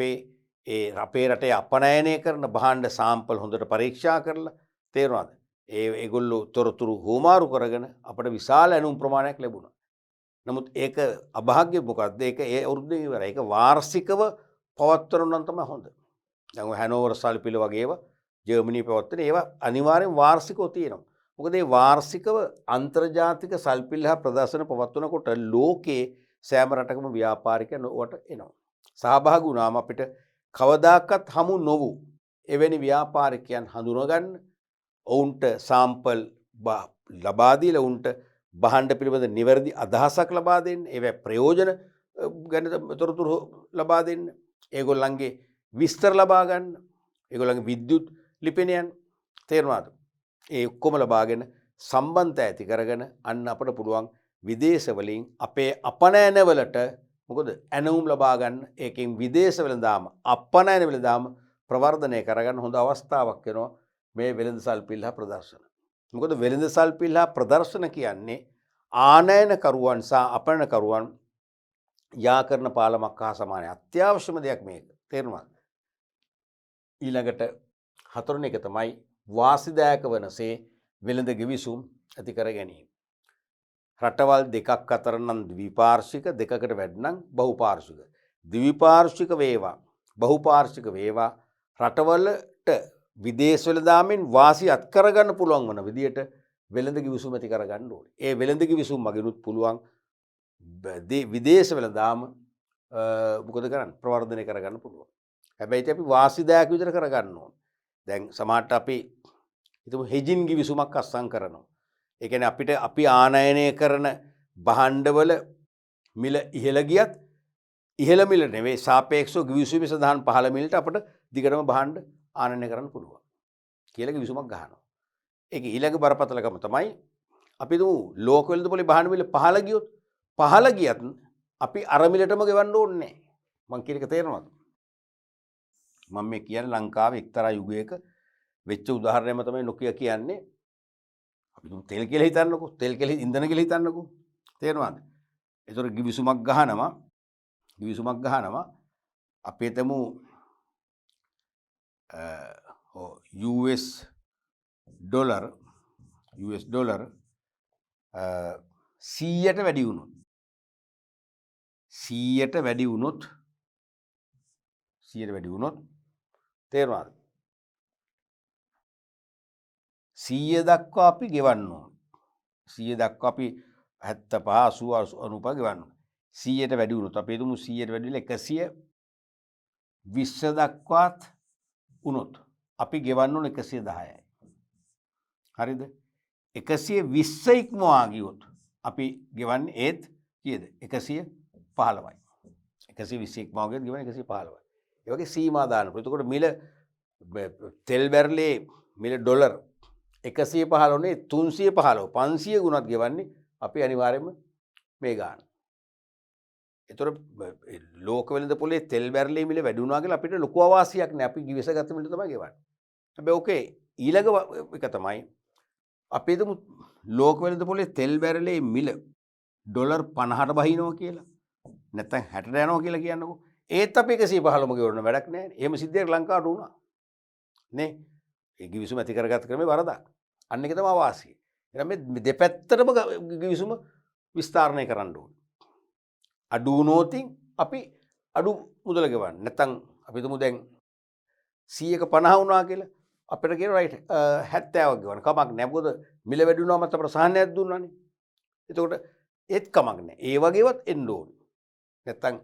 අපේ රටේ අපනයනය කරන භාණ්ඩ සාම්පල් හොඳට පරීක්ෂා කරලා තේරුණාද? ඒගොල්ලෝ තොරතුරු හුවමාරු කරගෙන අපට විශාල ඇණුම් ප්‍රමාණයක් ලැබුණා. නමුත් ඒක අභාග්‍ය මොකක්ද? ඒක ඒ අවුරුද්දේ ඉවරයි. ඒක වාර්ෂිකව පවත්වන නම් තමයි හොඳ. දැන් ඔය හැනෝවර් සල්පිල වගේ ඒවා ජර්මනියේ පවත්වන ඒවා අනිවාර්යෙන් වාර්ෂිකව තියෙනවා. මොකද මේ වාර්ෂිකව අන්තර්ජාතික සල්පිල් හා ප්‍රදර්ශන පවත්වනකොට ලෝකේ සෑම රටකම ව්‍යාපාරිකයන් ඔවට එනවා. සහභාගී වුණාම අපිට කවදාකවත් හමු නොවූ එවැනි ව්‍යාපාරිකයන් හඳුනගන්න ඔවුන්ට සාම්පල් ලබා දීලා ඔවුන්ට භාණ්ඩ පිළිබඳ නිවැරදි අදහසක් ලබා දෙන්න, ඒවැ ප්‍රයෝජන ගැන තොරතුරු ලබා දෙන්න, ඒගොල්ලන්ගේ විස්තර ලබා ගන්න, ඒගොල්ලන්ගේ විද්‍යුත් ලිපිනයන් තේරුණාද? ඒ ඔක්කොම ලබාගෙන සම්බන්ධය ඇති කරගෙන අන්න අපට පුළුවන් විදේශ වලින් අපේ අපනයන වලට මොකද ඇණවුම් ලබා ගන්න. ඒකෙන් විදේශ වෙළඳාම අපනයන වෙළඳාම ප්‍රවර්ධනය කරගන්න හොඳ අවස්ථාවක් වෙනවා මේ වෙළඳ සල්පිල් හා ප්‍රදර්ශන. මොකද වෙළඳ සල්පිල් හා ප්‍රදර්ශන කියන්නේ ආනයන කරුවන් සහ අපනයන කරුවන් යා කරන පාලමක් හා සමානයි. අත්‍යවශ්‍යම දෙයක් මේක. තේරුණාද? ඊළඟට 4 වෙනි එක තමයි වාසිදායක වනසේ වෙළඳ ගිවිසුම් ඇති කර ගැනීම. රටවල් දෙකක් අතර නම් ද්විපාර්ශ්වික, දෙකකට වැඩි නම් බහුපාර්ශ්වික. ද්විපාර්ශ්වික වේවා බහුපාර්ශ්වික වේවා රටවලට විදේශ වෙළඳාමෙන් වාසි අත්කරගන්න පුළුවන් වන විදියට වෙළඳ කිවිසුම ඇති කරගන්න ඕනේ. ඒ වෙළඳ කිවිසුම් මගිනුත් පුළුවන් විදේශ වෙළඳාම මොකද කරන්නේ? ප්‍රවර්ධනය කරගන්න පුළුවන්. හැබැයි අපි වාසිදායක විදිහට කරගන්න ඕනේ. දැන් සමහරට අපි හිතමු හෙජින් කිවිසුමක් අත්සන් කරනවා. ඒ කියන්නේ අපි ආනයනය කරන භාණ්ඩවල මිල ඉහළ ගියත් ඉහළ මිල නෙවෙයි සාපේක්ෂව කිවිසුමේ සඳහන් පහළ මිලට අපිට දිගටම භාණ්ඩ ආනයනය කරන්න පුළුවන් කියලා කිවිසුමක් ගහනවා. ඒක ඊළඟ බරපතලකම තමයි අපි දුමු ලෝක වෙළඳ පොලේ භාණ්ඩ මිල පහළ ගියත් අපි අර මිලටම ගෙවන්න ඕනේ නැහැ. මං කියන එක තේරෙනවද? මම මේ කියන්නේ ලංකාවේ එක්තරා යුගයක වෙච්ච උදාහරණයම තමයි නොකිය කියන්නේ. අපි දුමු තෙල් කියලා හිතන්නකෝ. තෙල් කියලා ඉන්ධන කියලා හිතන්නකෝ. තේරෙනවද? ඒතර කිවිසුමක් ගහනවා අපි හිතමු US ඩොලර් 100ට වැඩි වුණොත් තේරුණාද? 100 දක්වා අපි ගෙවන්න ඕන. 100 දක්වා අපි 75 80 95 ගෙවන්න ඕන. 100ට වැඩි වුණොත් අපි හිතමු 100ට වැඩි වෙලා 120 දක්වාත් වුණොත් අපි ගෙවන්න ඕන 110යි. හරිද? 120 ඉක්මවා ගියොත් අපි ගෙවන්නේ ඒත් කීයද? 115යි. 120 ඉක්මවා ගියොත් ගෙවන්නේ 115යි. ඒ වගේ සීමා දානකොට. එතකොට මිල තෙල් බැරලේ මිල ඩොලර් 115 නේ 315 500 ගුණත් ගෙවන්නේ අපි අනිවාර්යයෙන්ම මේ ගාන. එතකොට ලෝක වෙළඳ පොලේ තෙල් බැරලේ මිල වැඩි වුණා කියලා අපිට ලොකු අවාසියක් නෑ. අපි ගිවිසගත්ත මිලට තමයි ගෙවන්නේ. හැබැයි ඕකේ ඊළඟ එක තමයි අපි හිතමු ලෝක වෙළඳ පොලේ තෙල් බැරලේ මිල ඩොලර් 50ට බහිනවා කියලා. නැත්නම් 60ට යනවා කියලා කියන්නකෝ. ඒත් අපි 115ම ගෙවන්න වැඩක් නැහැ. එහෙම සිද්ධියක් ලංකාවට වුණා. නේ? ඒ ගිවිසුම ඇති කරගත්ත ක්‍රමේ වරදක්. අන්න ඒක තමයි අවාසිය. එහෙනම් මේ දෙපැත්තටම ගිවිසුම විස්තරණය කරන්න ඕනේ. අඩු වුණොතින් අපි අඩු මුදල ගෙවන්න. නැත්නම් අපි හිතමු දැන් 100ක 50 වුණා කියලා අපිට කියන රයිට් 70ක් ගෙවන්න කමක් නැහැ. මොකද මිල වැඩි වුණාම අපිට සහනයක් දුන්නානේ. එතකොට ඒත් කමක් නැහැ. ඒ වගේවත් එන්න ඕනේ. නැත්නම්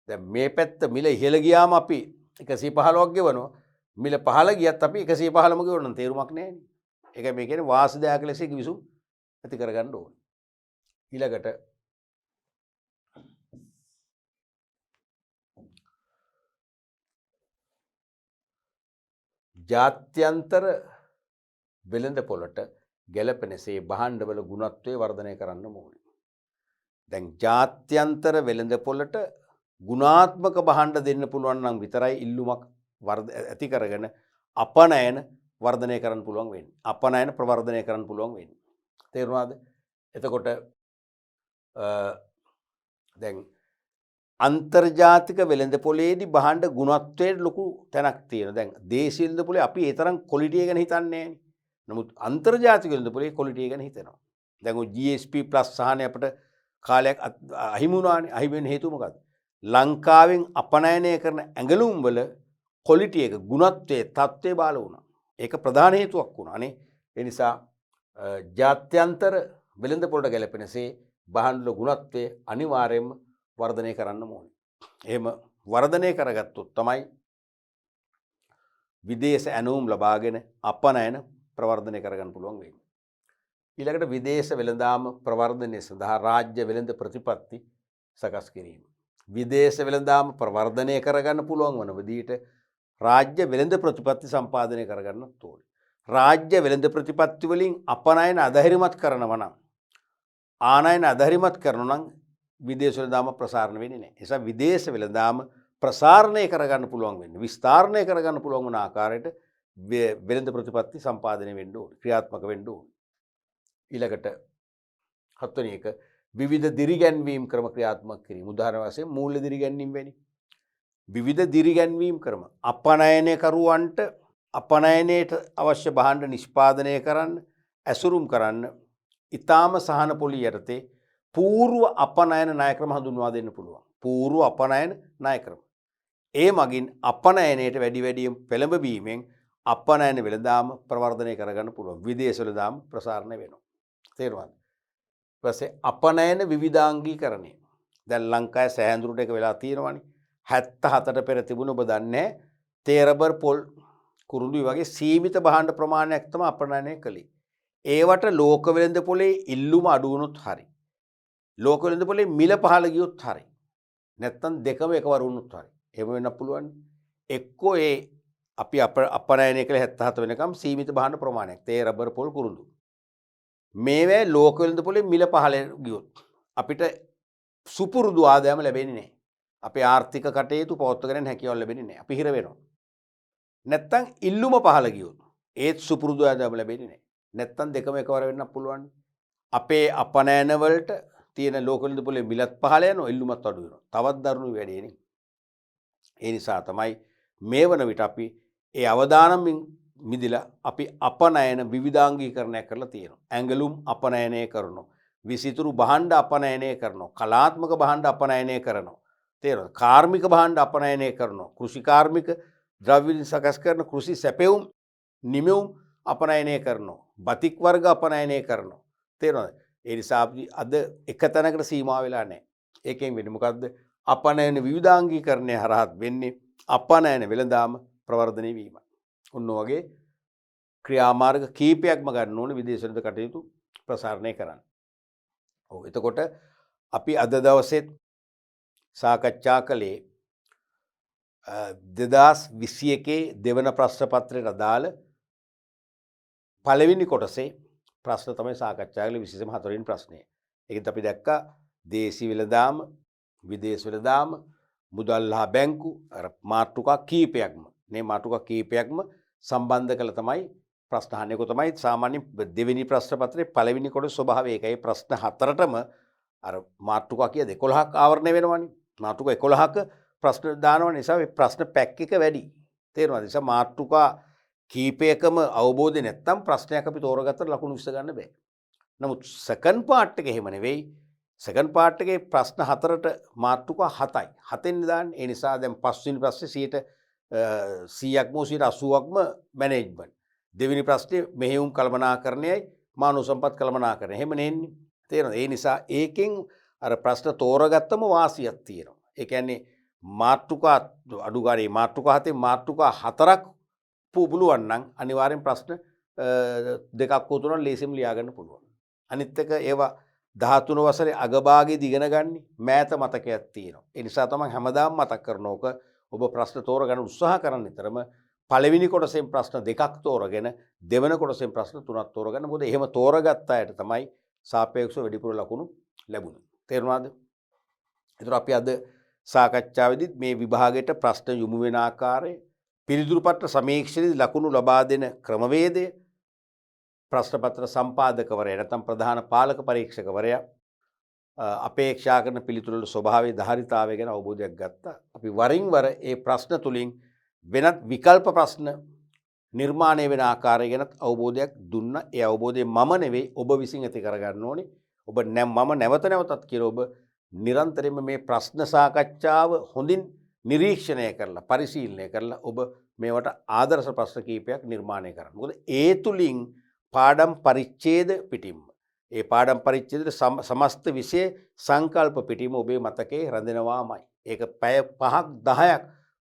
දැන් මේ පැත්ත මිල ඉහළ ගියාම අපි 115ක් ගෙවනවා. මිල පහළ ගියත් අපි 115ම ගෙවන්න තේරුමක් නැහැ නේ. ඒකයි මේ කියන්නේ වාසිදායක ලෙස කිවිසුම් ඇති කරගන්න ඕනේ. ඊළඟට ජාත්‍යන්තර වෙළඳ පොළට ගැළපෙනසේ භාණ්ඩවල ගුණත්වය වර්ධනය කරන්න ඕනේ. දැන් ජාත්‍යන්තර වෙළඳ පොළට ගුණාත්මක භාණ්ඩ දෙන්න පුළුවන් නම් විතරයි ඉල්ලුමක් ඇති කරගෙන අපනයන වර්ධනය කරන්න පුළුවන් වෙන්නේ. අපනයන ප්‍රවර්ධනය කරන්න පුළුවන් වෙන්නේ. තේරුණාද? එතකොට දැන් අන්තර්ජාතික වෙළඳ පොලේදී භාණ්ඩ ගුණත්වයට ලොකු තැනක් තියෙනවා. දැන් දේශීය වෙළඳ පොලේ අපි ඒ තරම් ක්වොලිටි එක ගැන හිතන්නේ නැහැ. නමුත් අන්තර්ජාතික වෙළඳ පොලේ ක්වොලිටි එක ගැන හිතනවා. දැන් ඔය GSP+ සහනේ අපිට කාලයක් අහිමි වුණානේ. අහිමි වෙන්න හේතුව මොකද්ද? ලංකාවෙන් අපනයනය කරන ඇඟලුම් වල ක්වොලිටි එක ගුණත්වයේ තත්ත්වය බාල වුණා. ඒක ප්‍රධාන හේතුවක් වුණා නේ. ඒ නිසා ජාත්‍යන්තර වෙළඳ පොළට ගැලපෙනසේ භාණ්ඩවල ගුණත්වය අනිවාර්යයෙන්ම වර්ධනය කරන්න ඕනේ. එහෙම වර්ධනය කරගත්තොත් තමයි විදේශ ඇණවුම් ලබාගෙන අපනයන ප්‍රවර්ධනය කරගන්න පුළුවන් වෙන්නේ. ඊළඟට විදේශ වෙළඳාම ප්‍රවර්ධනය සඳහා රාජ්‍ය වෙළඳ ප්‍රතිපත්ති සකස් කිරීම. විදේශ වෙළඳාම ප්‍රවර්ධනය කරගන්න පුළුවන් වන විදිහට රාජ්‍ය වෙළඳ ප්‍රතිපත්ති සම්පාදනය කරගන්න ඕනේ. රාජ්‍ය වෙළඳ ප්‍රතිපත්ති වලින් අපනයන අධෛර්යමත් කරනවා නම් ආනයන අධෛර්යමත් කරනවා නම් විදේශ වෙළඳාම ප්‍රසාරණය වෙන්නේ නැහැ. ඒ නිසා විදේශ වෙළඳාම ප්‍රසාරණය කරගන්න පුළුවන් වෙන්නේ විස්තරණය කරගන්න පුළුවන් වන ආකාරයට වෙළඳ ප්‍රතිපත්ති සම්පාදනය වෙන්න ඕනේ. ක්‍රියාත්මක වෙන්න ඕනේ. ඊළඟට හත්වෙනි එක විවිධ දිරිගැන්වීම් ක්‍රම ක්‍රියාත්මක කිරීම. උදාහරණ වශයෙන් මූල්‍ය දිරිගැන්වීම වැනි විවිධ දිරිගැන්වීම් ක්‍රම අපනයනකරුවන්ට අපනයනයට අවශ්‍ය භාණ්ඩ නිෂ්පාදනය කරන්න ඇසුරුම් කරන්න ඊටාම සහන පොලි යටතේ పూర్ව අපනයන ණය ක්‍රම හඳුන්වා දෙන්න පුළුවන්. పూర్ව අපනයන ණය ක්‍රම. ඒ මගින් අපනයනයට වැඩි වැඩියෙන් පෙළඹවීමෙන් අපනයන වෙළඳාම ප්‍රවර්ධනය කරගන්න පුළුවන්. විදේශ වෙළඳාම ප්‍රසාරණය වෙනවා. තේරුණාද? ඊපස්සේ අපනයන විවිධාංගීකරණය. දැන් ලංකාවේ සෑහඳුරට එක වෙලා තියෙනවානේ. 77ට පෙර තිබුණ ඔබ දන්නේ තේ රබර් පොල් කුරුඳුයි වගේ සීමිත භාණ්ඩ ප්‍රමාණයක් තමයි අපනයනය කළේ. ඒවට ලෝක වෙළඳ පොලේ ඉල්ලුම අඩු වුණොත් හරි. ලෝක වෙළඳ පොලේ මිල පහළ ගියොත් හරි. නැත්තම් දෙකම එකවර වුණොත් හරි. එහෙම වෙන්න පුළුවන්. එක්කෝ ඒ අපි අපනයනය කළ 77 වෙනකම් සීමිත භාණ්ඩ ප්‍රමාණයක් තේ රබර් පොල් කුරුඳු. මේවැ ලෝක වෙළඳ පොලේ මිල පහළ ගියොත් අපිට සුපුරුදු ආදායම ලැබෙන්නේ නැහැ. අපේ ආර්ථික කටයුතු පවත්වාගෙන හැකියාව ලැබෙන්නේ නැහැ. අපි හිර වෙනවා. නැත්තම් ඉල්ලුම පහළ ගියොත් ඒත් සුපුරුදු ආදායම ලැබෙන්නේ නැහැ. නැත්තම් දෙකම එකවර වෙන්න පුළුවන්. අපේ අපනයන වලට තියෙන ලෝක වෙළඳ පොලේ මිලත් පහළ යනවා, ඉල්ලුමත් අඩු වෙනවා. තවත් දරුණු වැඩේ නේ. ඒ නිසා තමයි මේ වන විට අපි ඒ අවදානමින් මිදිලා අපි අපනයන විවිධාංගීකරණයක් කරලා තියෙනවා. ඇඟලුම් අපනයනය කරනවා. විසිතුරු භාණ්ඩ අපනයනය කරනවා. කලාත්මක භාණ්ඩ අපනයනය කරනවා. තේරෙනවද? කාර්මික භාණ්ඩ අපනයනය කරනවා. කෘෂි කාර්මික ද්‍රව්‍ය සකස් කරන කෘෂි සැපෙවුම් නිමෙවුම් අපනයනය කරනවා. බතික් වර්ග අපනයනය කරනවා. තේරෙනවද? ඒ නිසා අපි අද එක තැනකට සීමා වෙලා නැහැ. ඒකෙන් වෙන්නේ මොකද්ද? අපනයන විවිධාංගීකරණය හරහා වෙන්නේ අපනයන වෙළඳාම ප්‍රවර්ධනය වීම. ඔන්න වගේ ක්‍රියාමාර්ග කීපයක්ම ගන්න ඕනේ විදේශ වෙළඳ කටයුතු ප්‍රසාරණය කරන්න. ඔව් එතකොට අපි අද දවසෙත් සාකච්ඡා කළේ 2021 දෙවන ප්‍රශ්න පත්‍රයට අදාළ පළවෙනි කොටසේ ප්‍රශ්න තමයි සාකච්ඡා කළේ විශේෂම හතරවෙනි ප්‍රශ්නය. ඒකත් අපි දැක්කා දේශීය වෙළඳාම, විදේශ වෙළඳාම, මුදල් හා බැංකු අර මාතෘකා කීපයක්ම මේ මාතෘකා කීපයක්ම සම්බන්ධ කළ තමයි ප්‍රශ්න අහන්නේ. ඒක තමයි සාමාන්‍ය දෙවෙනි ප්‍රශ්න පත්‍රයේ පළවෙනි කොටස ස්වභාවය. ඒකයි ප්‍රශ්න හතරටම අර මාතෘකා කිය 11ක් ආවරණය වෙනවනේ. මාතෘකා 11ක ප්‍රශ්න දානව නිසා මේ ප්‍රශ්න පැක් එක වැඩි. තේරෙනවද? නිසා මාතෘකා කීපයකම අවබෝධය නැත්තම් ප්‍රශ්නයක් අපි තෝරගත්තට ලකුණු විශ්ස ගන්න බෑ. නමුත් සෙකන්ඩ් පාර්ට් එක එහෙම නෙවෙයි. සෙකන්ඩ් පාර්ට් එකේ ප්‍රශ්න හතරට මාතෘකා 7යි. 7ෙන් දාන්නේ. ඒ නිසා දැන් පස්වෙනි ප්‍රශ්නේ 100%ක්ම 80%ක්ම මැනේජ්මන්ට්. දෙවෙනි ප්‍රශ්නේ මෙහෙයුම් කළමනාකරණයයි මානව සම්පත් කළමනාකරණය. එහෙම නෙන්නේ. තේරෙනවද? ඒ නිසා ඒකෙන් අර ප්‍රශ්න තෝරගත්තම වාසියක් තියෙනවා. ඒ කියන්නේ මාතෘකා අඩු ගානේ මාතෘකා 7 මාතෘකා 4ක් පුළුවන් නම් අනිවාර්යෙන් ප්‍රශ්න දෙකක් හෝ තුනක් ලේසියෙන් ලියා ගන්න පුළුවන්. අනිත් එක ඒවා 13 වසරේ අගභාගයේදී ඉගෙන ගන්නේ මෑත මතකයක් තියෙනවා. ඒ නිසා තමයි හැමදාම මතක් කරන ඕක ඔබ ප්‍රශ්න තෝරගන්න උත්සාහ කරන විතරම පළවෙනි කොටසෙන් ප්‍රශ්න දෙකක් තෝරගෙන දෙවන කොටසෙන් ප්‍රශ්න තුනක් තෝරගන්න. මොකද එහෙම තෝරගත්ත අයට තමයි සාපේක්ෂව වැඩිපුර ලකුණු ලැබුණේ. තේරුණාද? ඒතර අපි අද සාකච්ඡාවේදී මේ විභාගයට ප්‍රශ්න යොමු වෙන ආකාරය, පිළිතුරු පත්‍ර සමීක්ෂණයේදී ලකුණු ලබා දෙන ක්‍රමවේදය, ප්‍රශ්න පත්‍ර සම්පාදකවරයා නැත්නම් ප්‍රධාන පාලක පරීක්ෂකවරයා අපේක්ෂා කරන පිළිතුරු වල ස්වභාවය ධාරිතාවය ගැන අවබෝධයක් ගත්තා. අපි වරින් වර ඒ ප්‍රශ්න තුලින් වෙනත් විකල්ප ප්‍රශ්න නිර්මාණය වෙන ආකාරය ගැන අවබෝධයක් දුන්නා. ඒ අවබෝධය මම නෙවෙයි ඔබ විසින් ඇති කරගන්න ඕනේ. මම නැවත නැවතත් කියලා ඔබ නිරන්තරයෙන්ම මේ ප්‍රශ්න සාකච්ඡාව හොඳින් නිරීක්ෂණය කරලා පරිශීලනය කරලා ඔබ මේවට ආදර්ශ ප්‍රශ්න කීපයක් නිර්මාණය කරන්න. මොකද ඒ තුලින් පාඩම් පරිච්ඡේද පිටින්ම ඒ පාඩම් පරිච්ඡේදයේ සමස්ත විෂය සංකල්ප පිටින්ම ඔබේ මතකයේ රැඳෙනවාමයි. ඒක පැය 5ක් 10ක්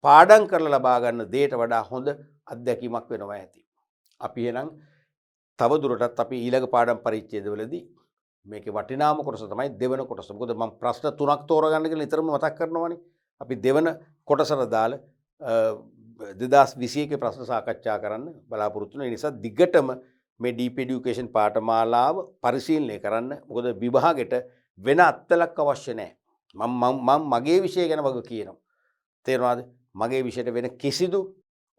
පාඩම් කරලා ලබා ගන්න දෙයට වඩා හොඳ අත්දැකීමක් වෙනවා ඇති. අපි එහෙනම් තව දුරටත් අපි ඊළඟ පාඩම් පරිච්ඡේදවලදී මේකේ වටිනාම කොටස තමයි දෙවන කොටස. මොකද මම ප්‍රශ්න 3ක් තෝරගන්න කියලා නිතරම මතක් කරනවානේ. අපි දෙවන කොටසට දාලා 2021 ප්‍රශ්න සාකච්ඡා කරන්න බලාපොරොත්තු වෙන නිසා දිගටම මේ ඩීප් এডুকেෂන් පාඨමාලාව පරිශීලනය කරන්න. මොකද විභාගෙට වෙන අත්ලක් අවශ්‍ය නැහැ. මම මගේ විෂය ගැන වග කියනවා. තේරෙනවද? මගේ විෂයට වෙන කිසිදු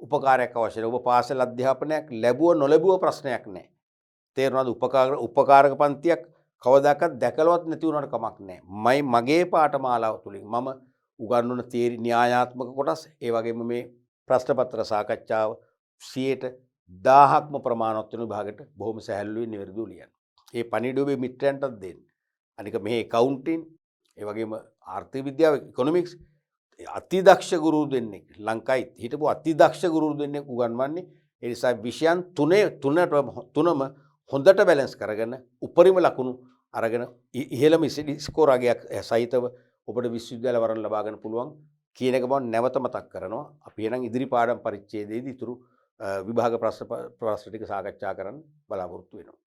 උපකාරයක් අවශ්‍ය නැහැ. ඔබ පාසල් අධ්‍යාපනයක් ලැබුව නොලැබුව ප්‍රශ්නයක් නැහැ. තේරෙනවද? උපකාරක පන්තියක් කවදාකවත් දැකලවත් නැති වුණාට කමක් නැහැ. මගේ පාඨමාලාව තුලින් මම උගන්වන තීරි න්‍යායාත්මක කොටස් ඒ වගේම මේ ප්‍රශ්න පත්‍ර සාකච්ඡාව 1000ක්ම ප්‍රමාණවත් වෙන විභාගයට බොහොම සැහැල්ලුවෙන් නිවැරදිව ලියන්න. ඒ පණිවිඩය ඔබේ මිත්‍රයන්ටත් දෙන්න. අනික මේ accounting ඒ වගේම ආර්ථික විද්‍යාව ඉකොනොමික්ස් අතිදක්ෂ ගුරු දෙන්නෙක් ලංකාවේ හිටපු අතිදක්ෂ ගුරු දෙන්නෙක් උගන්වන්නේ ඒ නිසා විෂයන් තුනම හොඳට බැලන්ස් කරගෙන උපරිම ලකුණු අරගෙන ඉහළම ස්කෝර් අගයක් සහිතව ඔබට විශ්වවිද්‍යාල වරන් ලබා ගන්න පුළුවන් කියන එක මම නැවත මතක් කරනවා. අපි එහෙනම් ඉදිරි පාඩම් පරිච්ඡේදයේදී ඉතුරු විභාග ප්‍රශ්න ටික සාකච්ඡා කරන්න බලාපොරොත්තු වෙනවා.